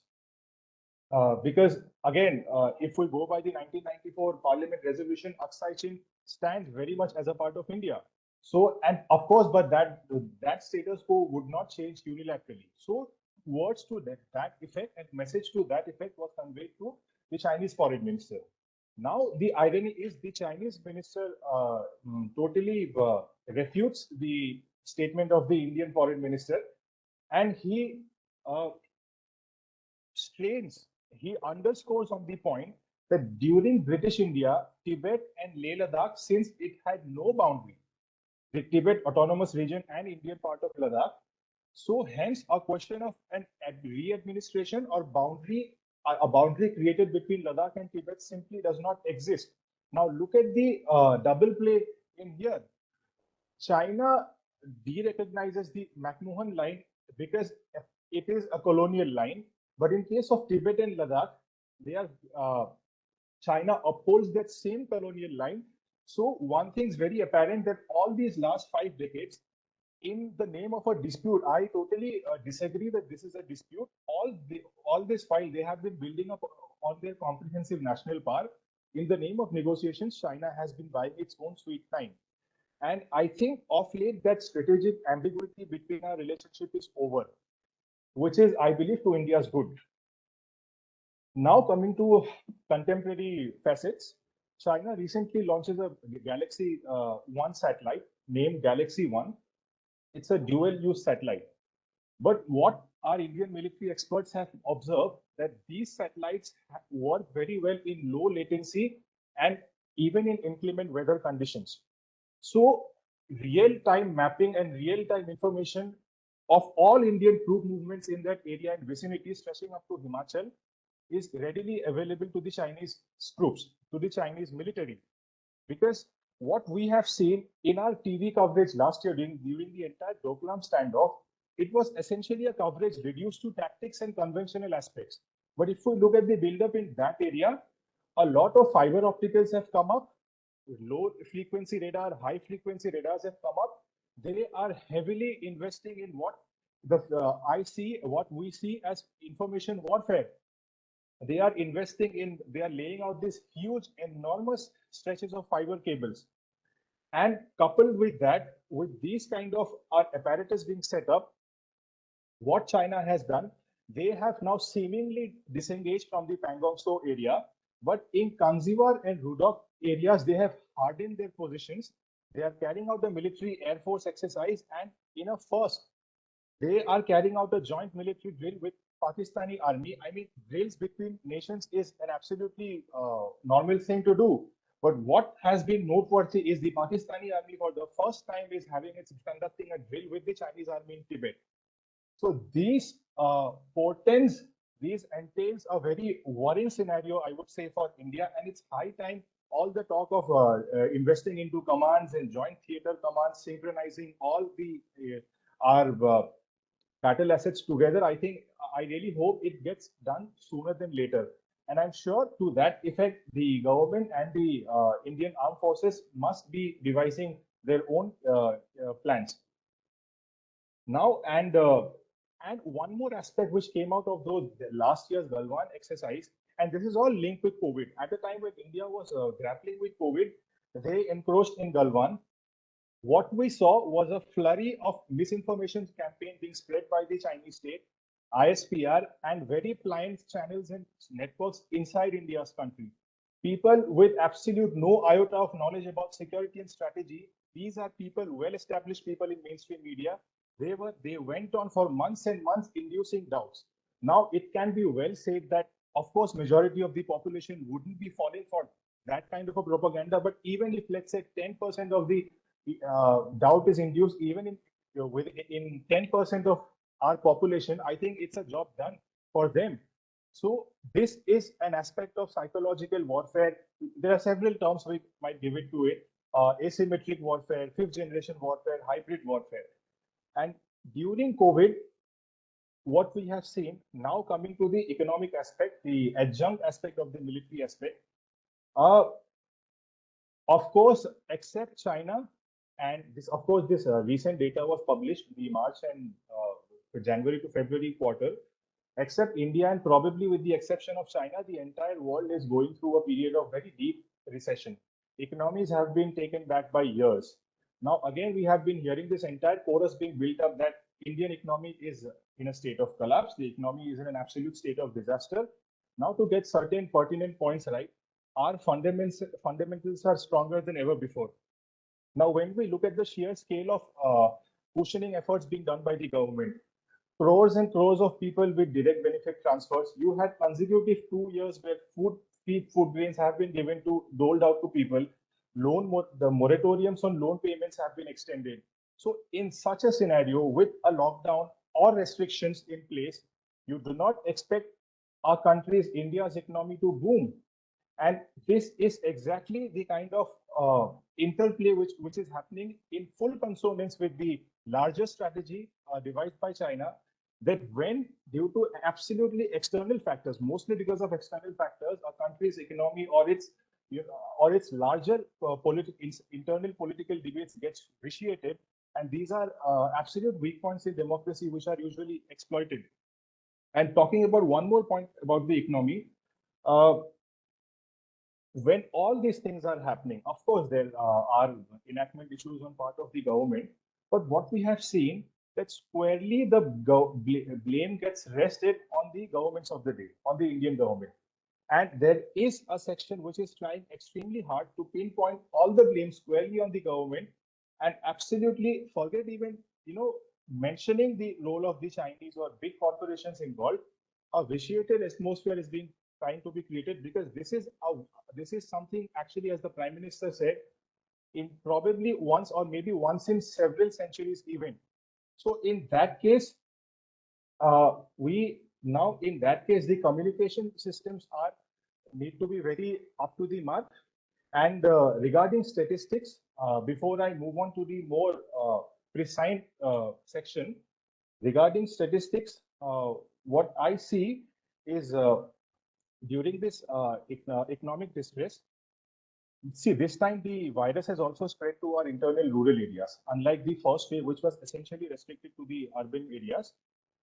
Because again, if we go by the 1994 Parliament resolution, Aksai Chin stands very much as a part of India. So, and of course, but that status quo would not change unilaterally. So, words to that effect and message to that effect was conveyed to the Chinese foreign minister. Now, the irony is the Chinese minister totally refutes the statement of the Indian foreign minister, and he underscores on the point that during British India, Tibet and Leh Ladakh, since it had no boundary, the Tibet Autonomous Region and Indian part of Ladakh, so hence a question of an re-administration or a boundary created between Ladakh and Tibet simply does not exist. Now look at the double play in here. China de-recognizes the McMahon line because it is a colonial line. But in case of Tibet and Ladakh, China upholds that same colonial line. So one thing is very apparent, that all these last 5 decades, in the name of a dispute, I totally disagree that this is a dispute. All this while they have been building up on their comprehensive national power. In the name of negotiations, China has been buying its own sweet time. And I think of late that strategic ambiguity between our relationship is over, which is, I believe, to India's good. Now coming to contemporary facets, China recently launches a Galaxy 1 satellite named Galaxy 1. It's a dual-use satellite. But what our Indian military experts have observed, that these satellites work very well in low latency and even in inclement weather conditions. So real-time mapping and real-time information of all Indian troop movements in that area and vicinity stretching up to Himachal is readily available to the Chinese troops, to the Chinese military. Because what we have seen in our TV coverage last year during the entire Doklam standoff, it was essentially a coverage reduced to tactics and conventional aspects. But if we look at the build-up in that area, a lot of fiber opticals have come up, low frequency radar, high frequency radars have come up. They are heavily investing in what we see as information warfare. They are investing in, they are laying out these huge, enormous stretches of fiber cables. And coupled with that, with these kind of apparatus being set up, what China has done, they have now seemingly disengaged from the Pangong Tso area, but in Kangziwar and Rudok areas, they have hardened their positions. They are carrying out the military air force exercise, and in a first, they are carrying out a joint military drill with Pakistani army. I mean, drills between nations is an absolutely normal thing to do. But what has been noteworthy is the Pakistani army for the first time is conducting a drill with the Chinese army in Tibet. So these portends, these entails a very worrying scenario, I would say, for India, and it's high time all the talk of investing into commands and joint theater commands, synchronizing all the our battle assets together. I think I really hope it gets done sooner than later. And I'm sure to that effect, the government and the Indian armed forces must be devising their own plans. Now, and one more aspect which came out of those last year's Galwan exercise, and this is all linked with COVID. At the time when India was grappling with COVID, they encroached in Galwan. What we saw was a flurry of misinformation campaign being spread by the Chinese state, ISPR, and very pliant channels and networks inside India's country. People with absolute no iota of knowledge about security and strategy. These are people, well-established people in mainstream media. They went on for months and months inducing doubts. Now it can be well said that, of course, majority of the population wouldn't be falling for that kind of a propaganda. But even if, let's say, 10% of the doubt is induced, even in 10% of our population, I think it's a job done for them. So this is an aspect of psychological warfare. There are several terms we might give it to it: asymmetric warfare, fifth generation warfare, hybrid warfare. And during COVID, what we have seen now, coming to the economic aspect, the adjunct aspect of the military aspect, of course, except China, and this, of course, this recent data was published in the March and January to February quarter. Except India, and probably with the exception of China, the entire world is going through a period of very deep recession. Economies have been taken back by years. Now, again, we have been hearing this entire chorus being built up that Indian economy is in a state of collapse. The economy is in an absolute state of disaster. Now, to get certain pertinent points right, our fundamentals are stronger than ever before. Now, when we look at the sheer scale of cushioning efforts being done by the government, crores and crores of people with direct benefit transfers. You had consecutive 2 years where food grains have been doled out to people. The moratoriums on loan payments have been extended. So in such a scenario, with a lockdown or restrictions in place, you do not expect our country's, India's economy to boom. And this is exactly the kind of interplay which is happening in full consonance with the larger strategy devised by China, that when, due to absolutely external factors, mostly because of external factors, a country's economy or its larger internal political debates gets vitiated, and these are absolute weak points in democracy which are usually exploited. And talking about one more point about the economy, when all these things are happening, of course, there are enactment issues on part of the government. But what we have seen, that squarely the blame gets rested on the governments of the day, on the Indian government. And there is a section which is trying extremely hard to pinpoint all the blame squarely on the government and absolutely forget even, mentioning the role of the Chinese or big corporations involved. A vitiated atmosphere is being trying to be created, because this is something, actually, as the Prime Minister said, in probably once or maybe once in several centuries even. So in that case, the communication systems need to be very up to the mark. And regarding statistics, before I move on to the more precise section, regarding statistics, what I see is during this economic distress, see, this time the virus has also spread to our internal rural areas. Unlike the first wave, which was essentially restricted to the urban areas,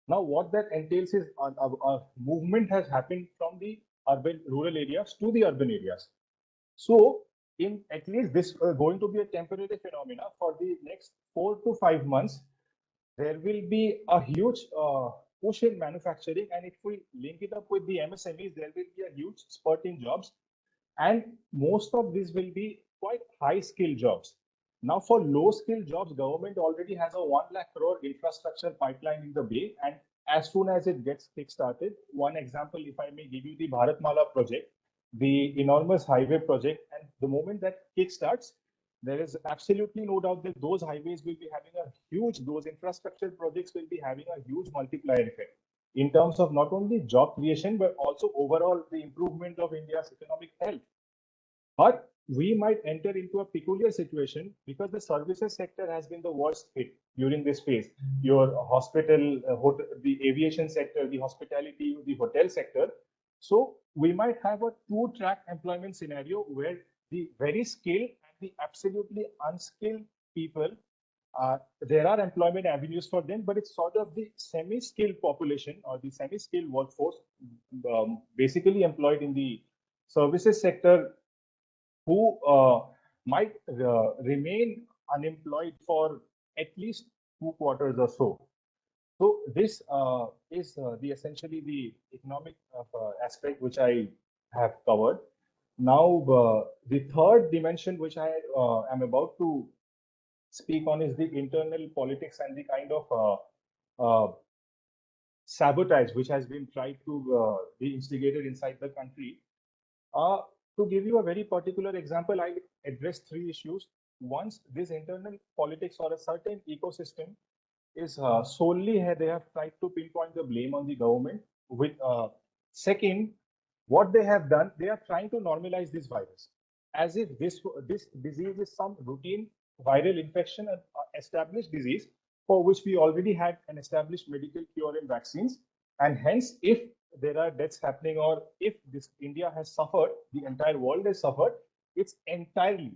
Now, what that entails is a movement has happened from the urban rural areas to the urban areas. So, in at least this going to be a temporary phenomena for the next 4 to 5 months. There will be a huge push in manufacturing, and if we link it up with the MSMEs, there will be a huge spurt in jobs, and most of these will be quite high skill jobs. Now, for low skill jobs, government already has a 1 lakh crore infrastructure pipeline in the bay, and as soon as it gets kick-started, one example, if I may give you the Bharatmala project, the enormous highway project, and the moment that kick-starts, there is absolutely no doubt that those highways will be having a huge, those infrastructure projects will be having a huge multiplier effect in terms of not only job creation, but also overall the improvement of India's economic health. But we might enter into a peculiar situation because the services sector has been the worst hit during this phase. Your hospital, the aviation sector, the hospitality, the hotel sector. So we might have a two-track employment scenario where the very skilled and the absolutely unskilled people, there are employment avenues for them, but it's sort of the semi-skilled population or the semi-skilled workforce, basically employed in the services sector, who might remain unemployed for at least 2 quarters or so. So this is the essentially the economic aspect which I have covered. Now, the third dimension which I am about to speak on is the internal politics and the kind of sabotage which has been tried to be instigated inside the country. To give you a very particular example, I address three issues. Once this internal politics or a certain ecosystem is solely they have tried to pinpoint the blame on the government. With second, what they have done, they are trying to normalize this virus as if this disease is some routine viral infection, an established disease for which we already had an established medical cure and vaccines, and hence if there are deaths happening or if this India has suffered, the entire world has suffered, it's entirely,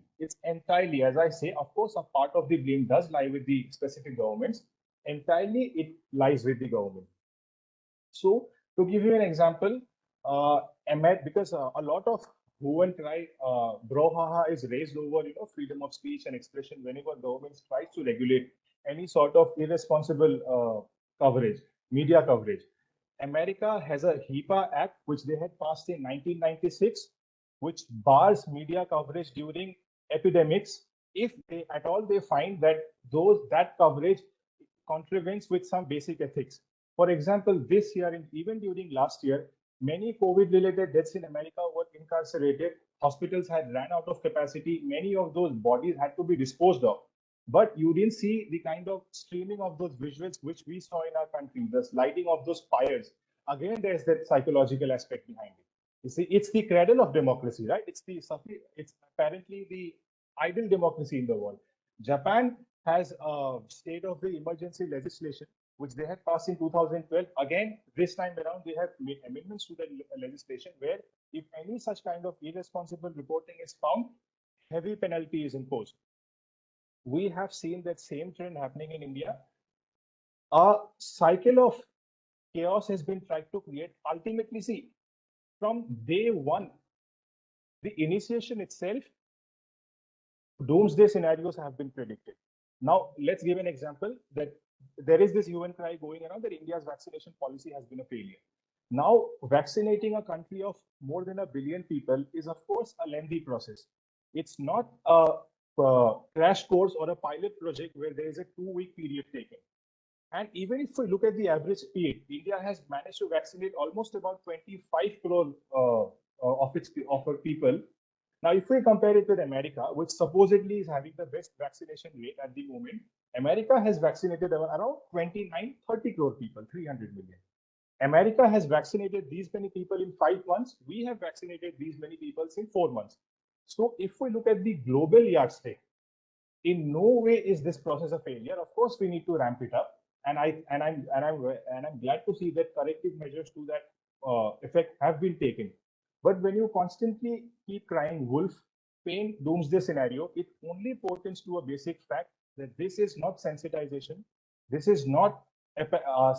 as I say, of course, a part of the blame does lie with the specific governments. Entirely, it lies with the government. So, to give you an example, because a lot of hue and cry, brouhaha is raised over freedom of speech and expression whenever government tries to regulate any sort of irresponsible coverage, media coverage. America has a HIPAA Act which they had passed in 1996, which bars media coverage during epidemics if they at all they find that that coverage contravenes with some basic ethics. For example, this year and even during last year, many COVID-related deaths in America were incarcerated. Hospitals had ran out of capacity. Many of those bodies had to be disposed of. But you didn't see the kind of streaming of those visuals which we saw in our country, the lighting of those fires. Again, there's that psychological aspect behind it. You see, it's the cradle of democracy, right? It's apparently the ideal democracy in the world. Japan has a state of the emergency legislation, which they had passed in 2012. Again, this time around, they have made amendments to the legislation where if any such kind of irresponsible reporting is found, heavy penalty is imposed. We have seen that same trend happening in India. A cycle of chaos has been tried to create. Ultimately, see, from day one, the initiation itself, doomsday scenarios have been predicted. Now, let's give an example that there is this hue and cry going around that India's vaccination policy has been a failure. Now, vaccinating a country of more than 1 billion people is, of course, a lengthy process. It's not a crash course or a pilot project where there is a 2-week period taken. And even if we look at the average speed, India has managed to vaccinate almost about 25 crore of her people. Now, if we compare it with America, which supposedly is having the best vaccination rate at the moment, America has vaccinated around 29, 30 crore people, 300 million. America has vaccinated these many people in 5 months. We have vaccinated these many people in 4 months. So if we look at the global yardstick, in no way is this process a failure. Of course, we need to ramp it up, and I'm glad to see that corrective measures to that effect have been taken. But when you constantly keep crying wolf, paint doomsday scenario, it only portends to a basic fact that this is not sensitization. This is not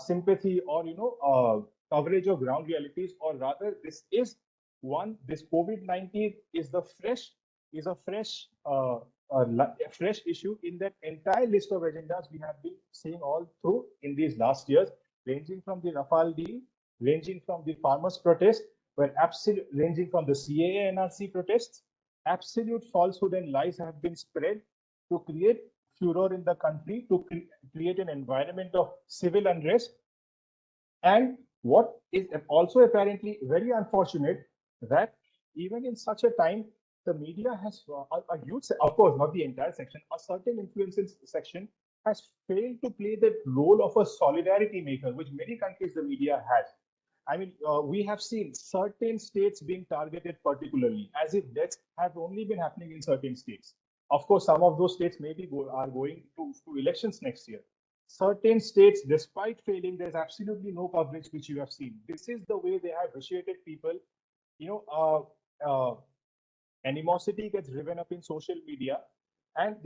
sympathy or coverage of ground realities, or rather, this COVID-19 is a fresh issue in that entire list of agendas we have been seeing all through in these last years, ranging from the Rafale deal, ranging from the farmers' protest, ranging from the CAA NRC protests. Absolute falsehood and lies have been spread to create furor in the country, to create an environment of civil unrest. And what is also apparently very unfortunate, that even in such a time, the media has a huge, of course, not the entire section, a certain influences section has failed to play the role of a solidarity maker, which many countries the media has. I mean, we have seen certain states being targeted particularly, as if deaths have only been happening in certain states. Of course, some of those states maybe are going to elections next year. Certain states, despite failing, there's absolutely no coverage which you have seen. This is the way they have vitiated people. Animosity gets driven up in social media, and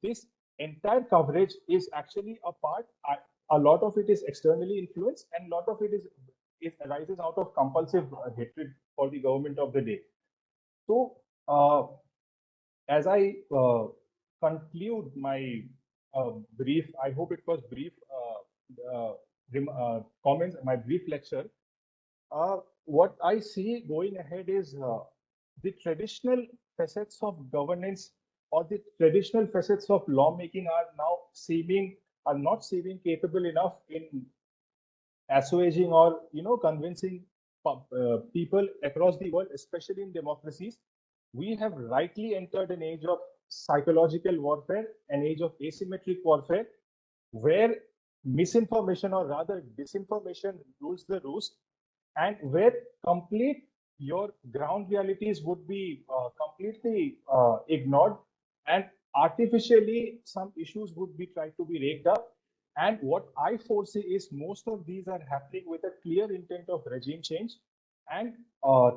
this entire coverage is actually a lot of it is externally influenced, and a lot of it arises out of compulsive hatred for the government of the day. So, as I conclude my brief, I hope it was brief comments, my brief lecture. What I see going ahead is the traditional facets of governance or the traditional facets of lawmaking are not seeming capable enough in assuaging or convincing people across the world, especially in democracies. We have rightly entered an age of psychological warfare, an age of asymmetric warfare, where misinformation or rather disinformation rules the roost, and where your ground realities would be completely ignored, and artificially some issues would be tried to be raked up. And what I foresee is most of these are happening with a clear intent of regime change, and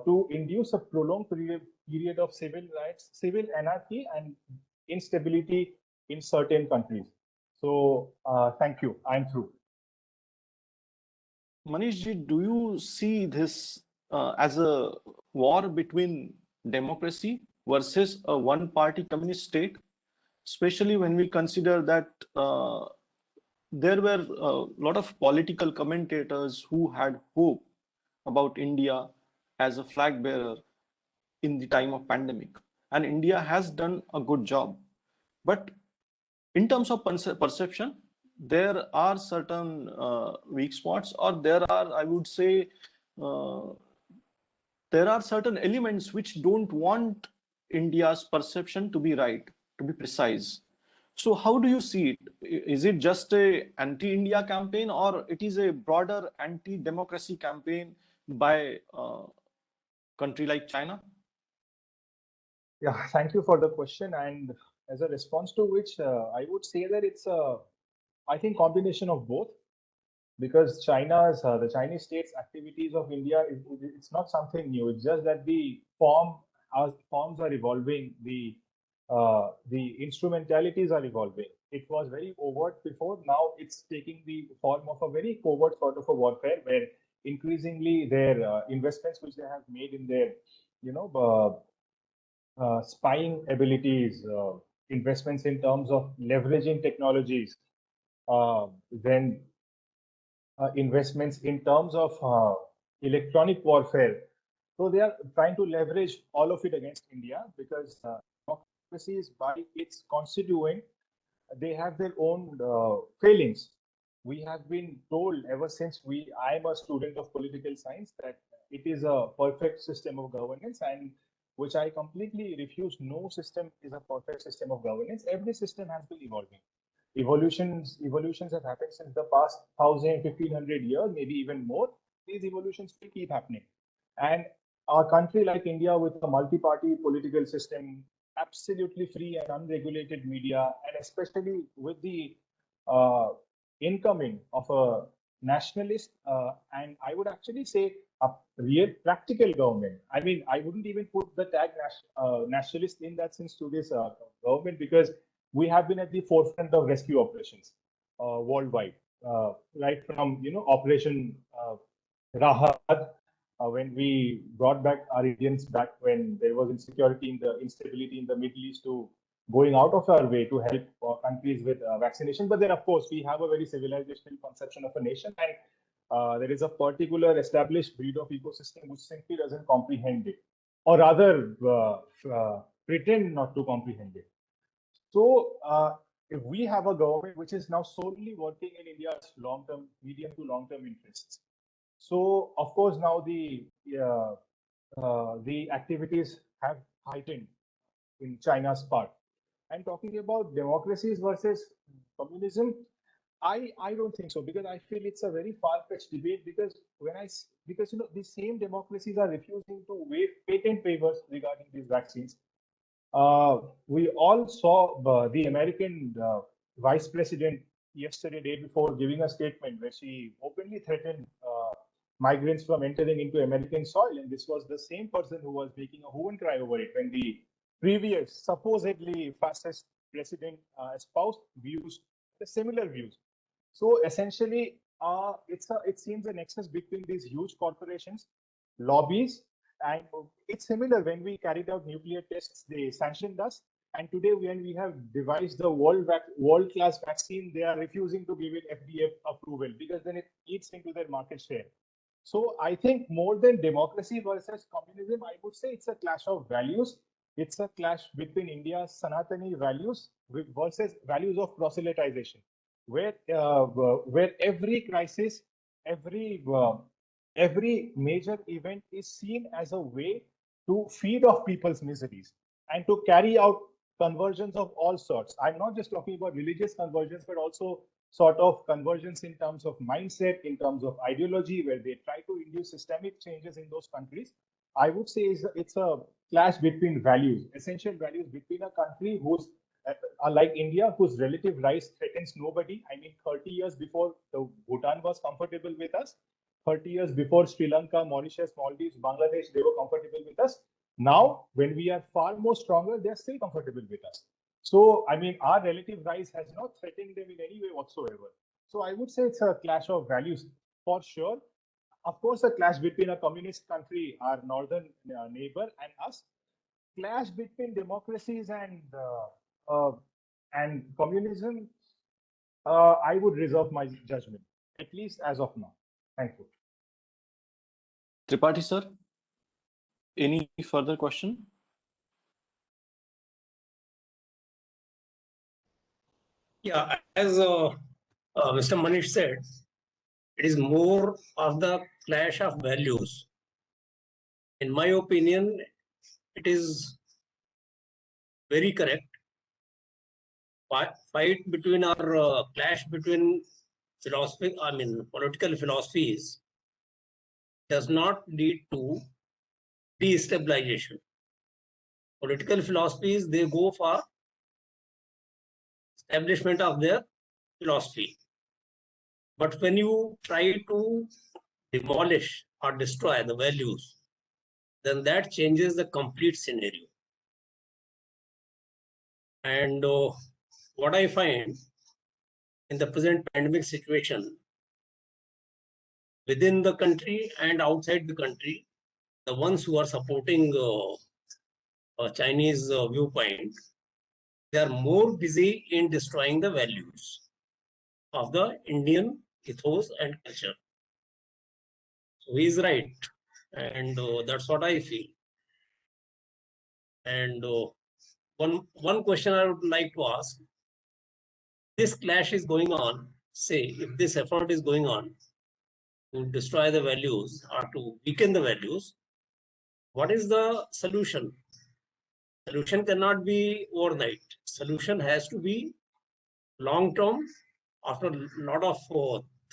to induce a prolonged period of civil rights, civil anarchy, and instability in certain countries. So thank you. I'm through. Manishji, do you see this as a war between democracy versus a one-party communist state, especially when we consider that there were a lot of political commentators who had hope about India as a flag bearer in the time of pandemic, and India has done a good job. But in terms of perception, there are certain weak spots, or there are, I would say, there are certain elements which don't want India's perception to be right, to be precise. So how do you see it? Is it just a anti-India campaign, or it is a broader anti-democracy campaign by a country like China? Yeah, thank you for the question. And as a response to which, I would say that it's I think, combination of both, because the Chinese state's activities of India, it's not something new. It's just that the forms are evolving, the instrumentalities are evolving. It was very overt before. Now it's taking the form of a very covert sort of a warfare, where increasingly their investments which they have made in their, spying abilities, investments in terms of leveraging technologies, then investments in terms of electronic warfare. So they are trying to leverage all of it against India, because democracy is, by its constituent, they have their own failings. We have been told ever since I am a student of political science, that it is a perfect system of governance, and which I completely refuse. No system is a perfect system of governance. Every system has been evolving. Evolutions have happened since the past 1,000, 1,500 years, maybe even more. These evolutions will keep happening. And a country like India, with a multi-party political system, absolutely free and unregulated media, and especially with the incoming of a nationalist, and I would actually say a real practical government. I mean, I wouldn't even put the tag nationalist in that sense to this government, because we have been at the forefront of rescue operations worldwide. right from Operation Rahat, when we brought back our Indians back when there was instability in the Middle East, to going out of our way to help countries with vaccination. But then, of course, we have a very civilizational conception of a nation, and there is a particular established breed of ecosystem which simply doesn't comprehend it, or rather pretend not to comprehend it. So, if we have a government which is now solely working in India's long-term, medium to long-term interests, so of course now the activities have heightened in China's part. And talking about democracies versus communism, I don't think so, because I feel it's a very far-fetched debate, because because the same democracies are refusing to waive patent waivers regarding these vaccines. We all saw the American vice president yesterday, day before, giving a statement where she openly threatened migrants from entering into American soil. And this was the same person who was making a hue and cry over it when the previous supposedly fascist president espoused similar views. So essentially, it seems a nexus between these huge corporations, lobbies, and it's similar when we carried out nuclear tests, they sanctioned us. And today, when we have devised the world-class vaccine, they are refusing to give it FDA approval, because then it eats into their market share. So I think more than democracy versus communism, I would say it's a clash of values. It's a clash between India's Sanatani values versus values of proselytization, where every crisis, every major event is seen as a way to feed off people's miseries and to carry out conversions of all sorts. I'm not just talking about religious conversions, but also sort of conversions in terms of mindset, in terms of ideology, where they try to induce systemic changes in those countries. I would say it's a clash between values, essential values between a country who's like India, whose relative rise threatens nobody. I mean, 30 years before the Bhutan was comfortable with us, 30 years before Sri Lanka, Mauritius, Maldives, Bangladesh, they were comfortable with us. Now, when we are far more stronger, they're still comfortable with us. So, I mean, our relative rise has not threatened them in any way whatsoever. So, I would say it's a clash of values for sure. Of course, a clash between a communist country, our northern neighbor, and us. Clash between democracies and communism, I would reserve my judgment, at least as of now. Thank you. Tripathi sir, any further question? Yeah, as Mr. Manish said, it is more of the clash of values. In my opinion, it is very correct. Fight between our clash between philosophy, I mean, political philosophies does not lead to destabilization. Political philosophies, they go for establishment of their philosophy. But when you try to demolish or destroy the values, then that changes the complete scenario. And what I find in the present pandemic situation, within the country and outside the country, the ones who are supporting Chinese viewpoint, they are more busy in destroying the values of the Indian ethos and culture. So he is right, and that's what I feel. And one question I would like to ask: this clash is going on. Say, if this effort is going on to destroy the values or to weaken the values, what is the solution? Solution cannot be overnight. Solution has to be long term, after a lot of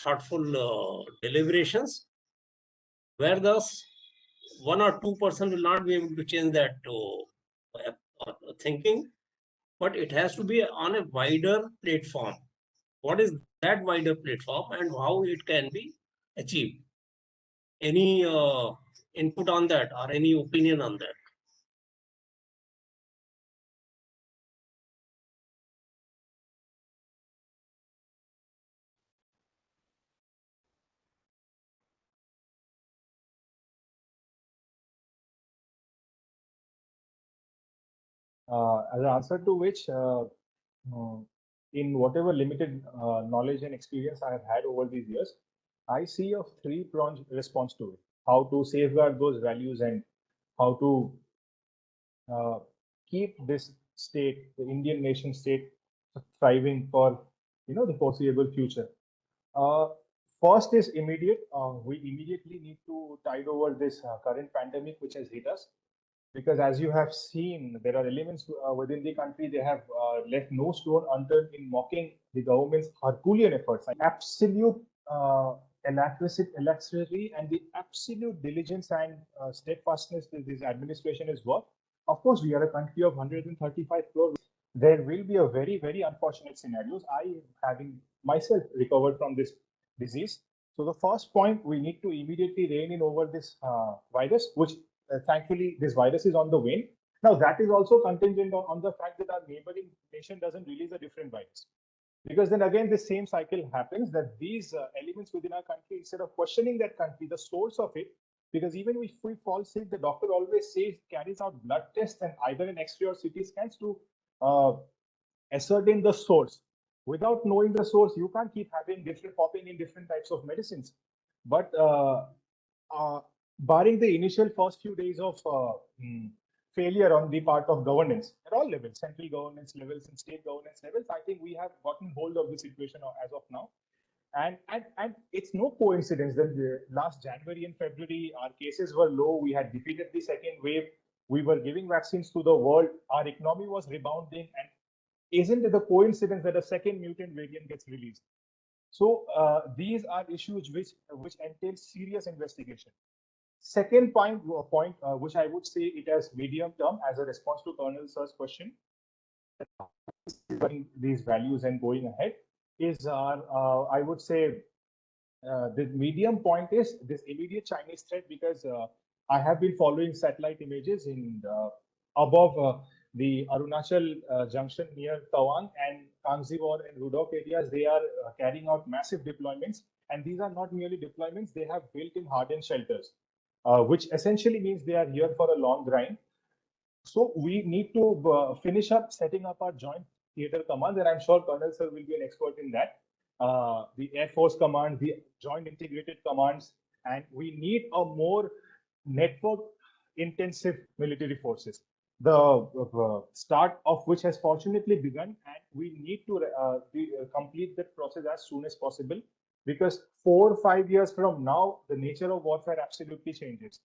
thoughtful deliberations, where thus 1 or 2% will not be able to change that thinking, but it has to be on a wider platform. What is that wider platform and how it can be achieved? Any input on that or any opinion on that? As an answer to which, in whatever limited knowledge and experience I have had over these years, I see a three-pronged response to it: how to safeguard those values and how to uh, keep this state, the Indian nation state, thriving for the foreseeable future. Uh, First is immediate. We immediately need to tide over this current pandemic which has hit us, because as you have seen, there are elements within the country, they have left no stone unturned in mocking the government's Herculean efforts, absolute alacrity and the absolute diligence and steadfastness that this administration is work. Of course, we are a country of 135 crore. There will be a very, very unfortunate scenarios. I, having myself recovered from this disease. So the first point, we need to immediately rein in over this virus, which thankfully this virus is on the wane. Now that is also contingent on the fact that our neighboring nation doesn't release a different virus. Because then again, the same cycle happens that these elements within our country, instead of questioning that country, the source of it, because even if we fall sick, the doctor always says, carries out blood tests and either an X-ray or CT scans to ascertain the source. Without knowing the source, you can't keep having different popping in different types of medicines. But barring the initial first few days of failure on the part of governance at all levels, central governance levels and state governance levels, I think we have gotten hold of the situation as of now. And it's no coincidence that last January and February, our cases were low. We had defeated the second wave. We were giving vaccines to the world. Our economy was rebounding. And isn't it a coincidence that a second mutant variant gets released? So these are issues which entail serious investigation. Second point, which I would say it as medium term as a response to Colonel Sir's question, these values and going ahead is I would say the medium point is this immediate Chinese threat, because I have been following satellite images in above the Arunachal junction near Tawang and Kangziwar and Rudok areas. They are carrying out massive deployments, and these are not merely deployments, they have built-in hardened shelters, which essentially means they are here for a long grind. So we need to finish up setting up our joint theater command, and I'm sure Colonel Sir will be an expert in that. The Air Force Command, the Joint Integrated Commands, and we need a more network intensive military forces. The start of which has fortunately begun, and we need to complete that process as soon as possible, because 4 or 5 years from now, the nature of warfare absolutely changes.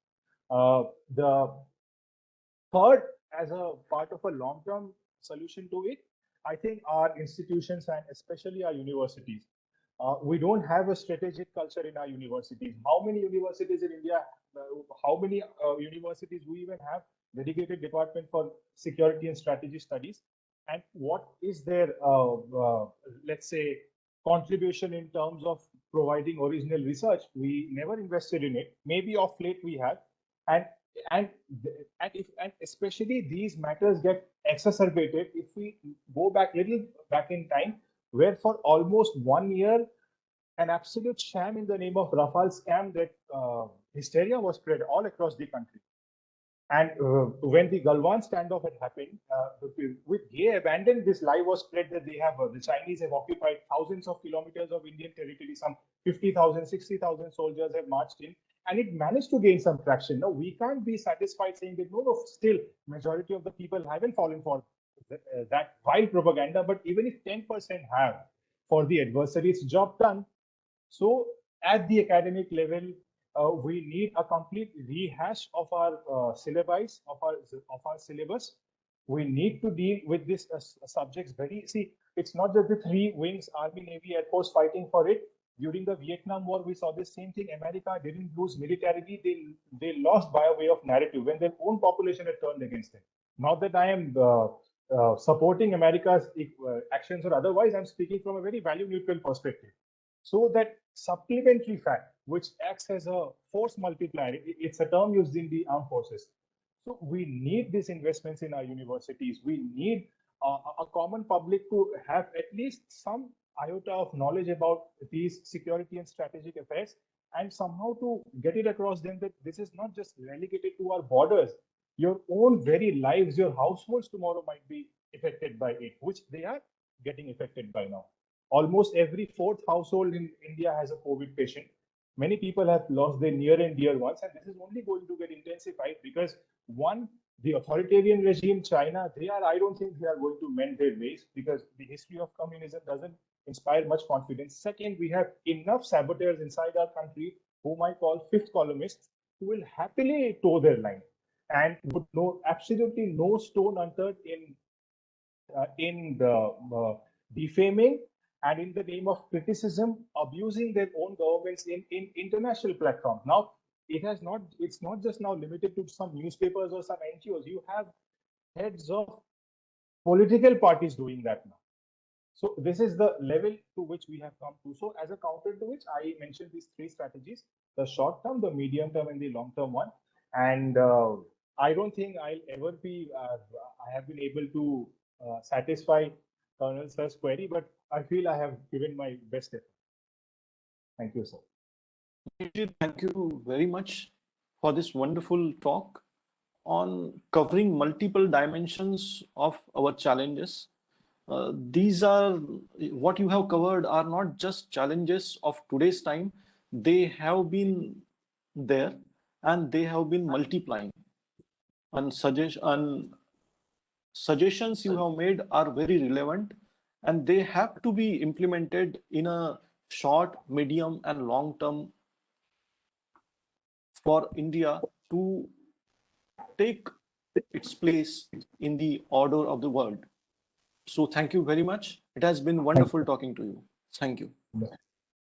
The third, as a part of a long-term solution to it, I think our institutions and especially our universities, we don't have a strategic culture in our universities. How many universities in India, how many universities we even have dedicated department for security and strategy studies? And what is their, let's say, contribution in terms of providing original research? We never invested in it. Maybe of late we have. And especially these matters get exacerbated if we go back little back in time, where for almost 1 year, an absolute sham in the name of Rafale scam, that hysteria was spread all across the country. And when the Galwan standoff had happened, with gay abandon, this lie was spread that they have the Chinese have occupied thousands of kilometers of Indian territory. Some 50,000, 60,000 soldiers have marched in, and it managed to gain some traction. No, we can't be satisfied saying that no, still majority of the people haven't fallen for that vile propaganda. But even if 10% have, for the adversary, it's job done. So at the academic level, we need a complete rehash of our syllabi, of our syllabus. We need to deal with this subjects very. See, it's not just the three wings: Army, Navy, Air Force fighting for it. During the Vietnam War, we saw the same thing. America didn't lose militarily; they lost by a way of narrative when their own population had turned against them. Not that I am supporting America's actions or otherwise. I'm speaking from a very value neutral perspective. So that supplementary fact, which acts as a force multiplier, it's a term used in the armed forces. So we need these investments in our universities. We need a common public to have at least some iota of knowledge about these security and strategic affairs, and somehow to get it across them that this is not just relegated to our borders. your own very lives, your households tomorrow might be affected by it, which they are getting affected by now. Almost every fourth household in India has a COVID patient. Many people have lost their near and dear ones, and this is only going to get intensified because one, the authoritarian regime, China, I don't think they are going to mend their ways because the history of communism doesn't inspire much confidence. Second, we have enough saboteurs inside our country whom I call fifth columnists who will happily toe their line and would know absolutely no stone unturned in the defaming and in the name of criticism, abusing their own governments in international platforms. Now, it's not just now limited to some newspapers or some NGOs. You have heads of political parties doing that now. So this is the level to which we have come to. So as a counter to which I mentioned these three strategies, the short term, the medium term, and the long term one. And I don't think I'll ever be, I have been able to satisfy Colonel Sir's query, but I feel I have given my best effort. Thank you, sir. Thank you very much for this wonderful talk on covering multiple dimensions of our challenges. These are what you have covered are not just challenges of today's time. They have been there and they have been multiplying. And suggestions you have made are very relevant and they have to be implemented in a short, medium, and long term for India to take its place in the order of the world. So thank you very much. It has been wonderful talking to you. Thank you.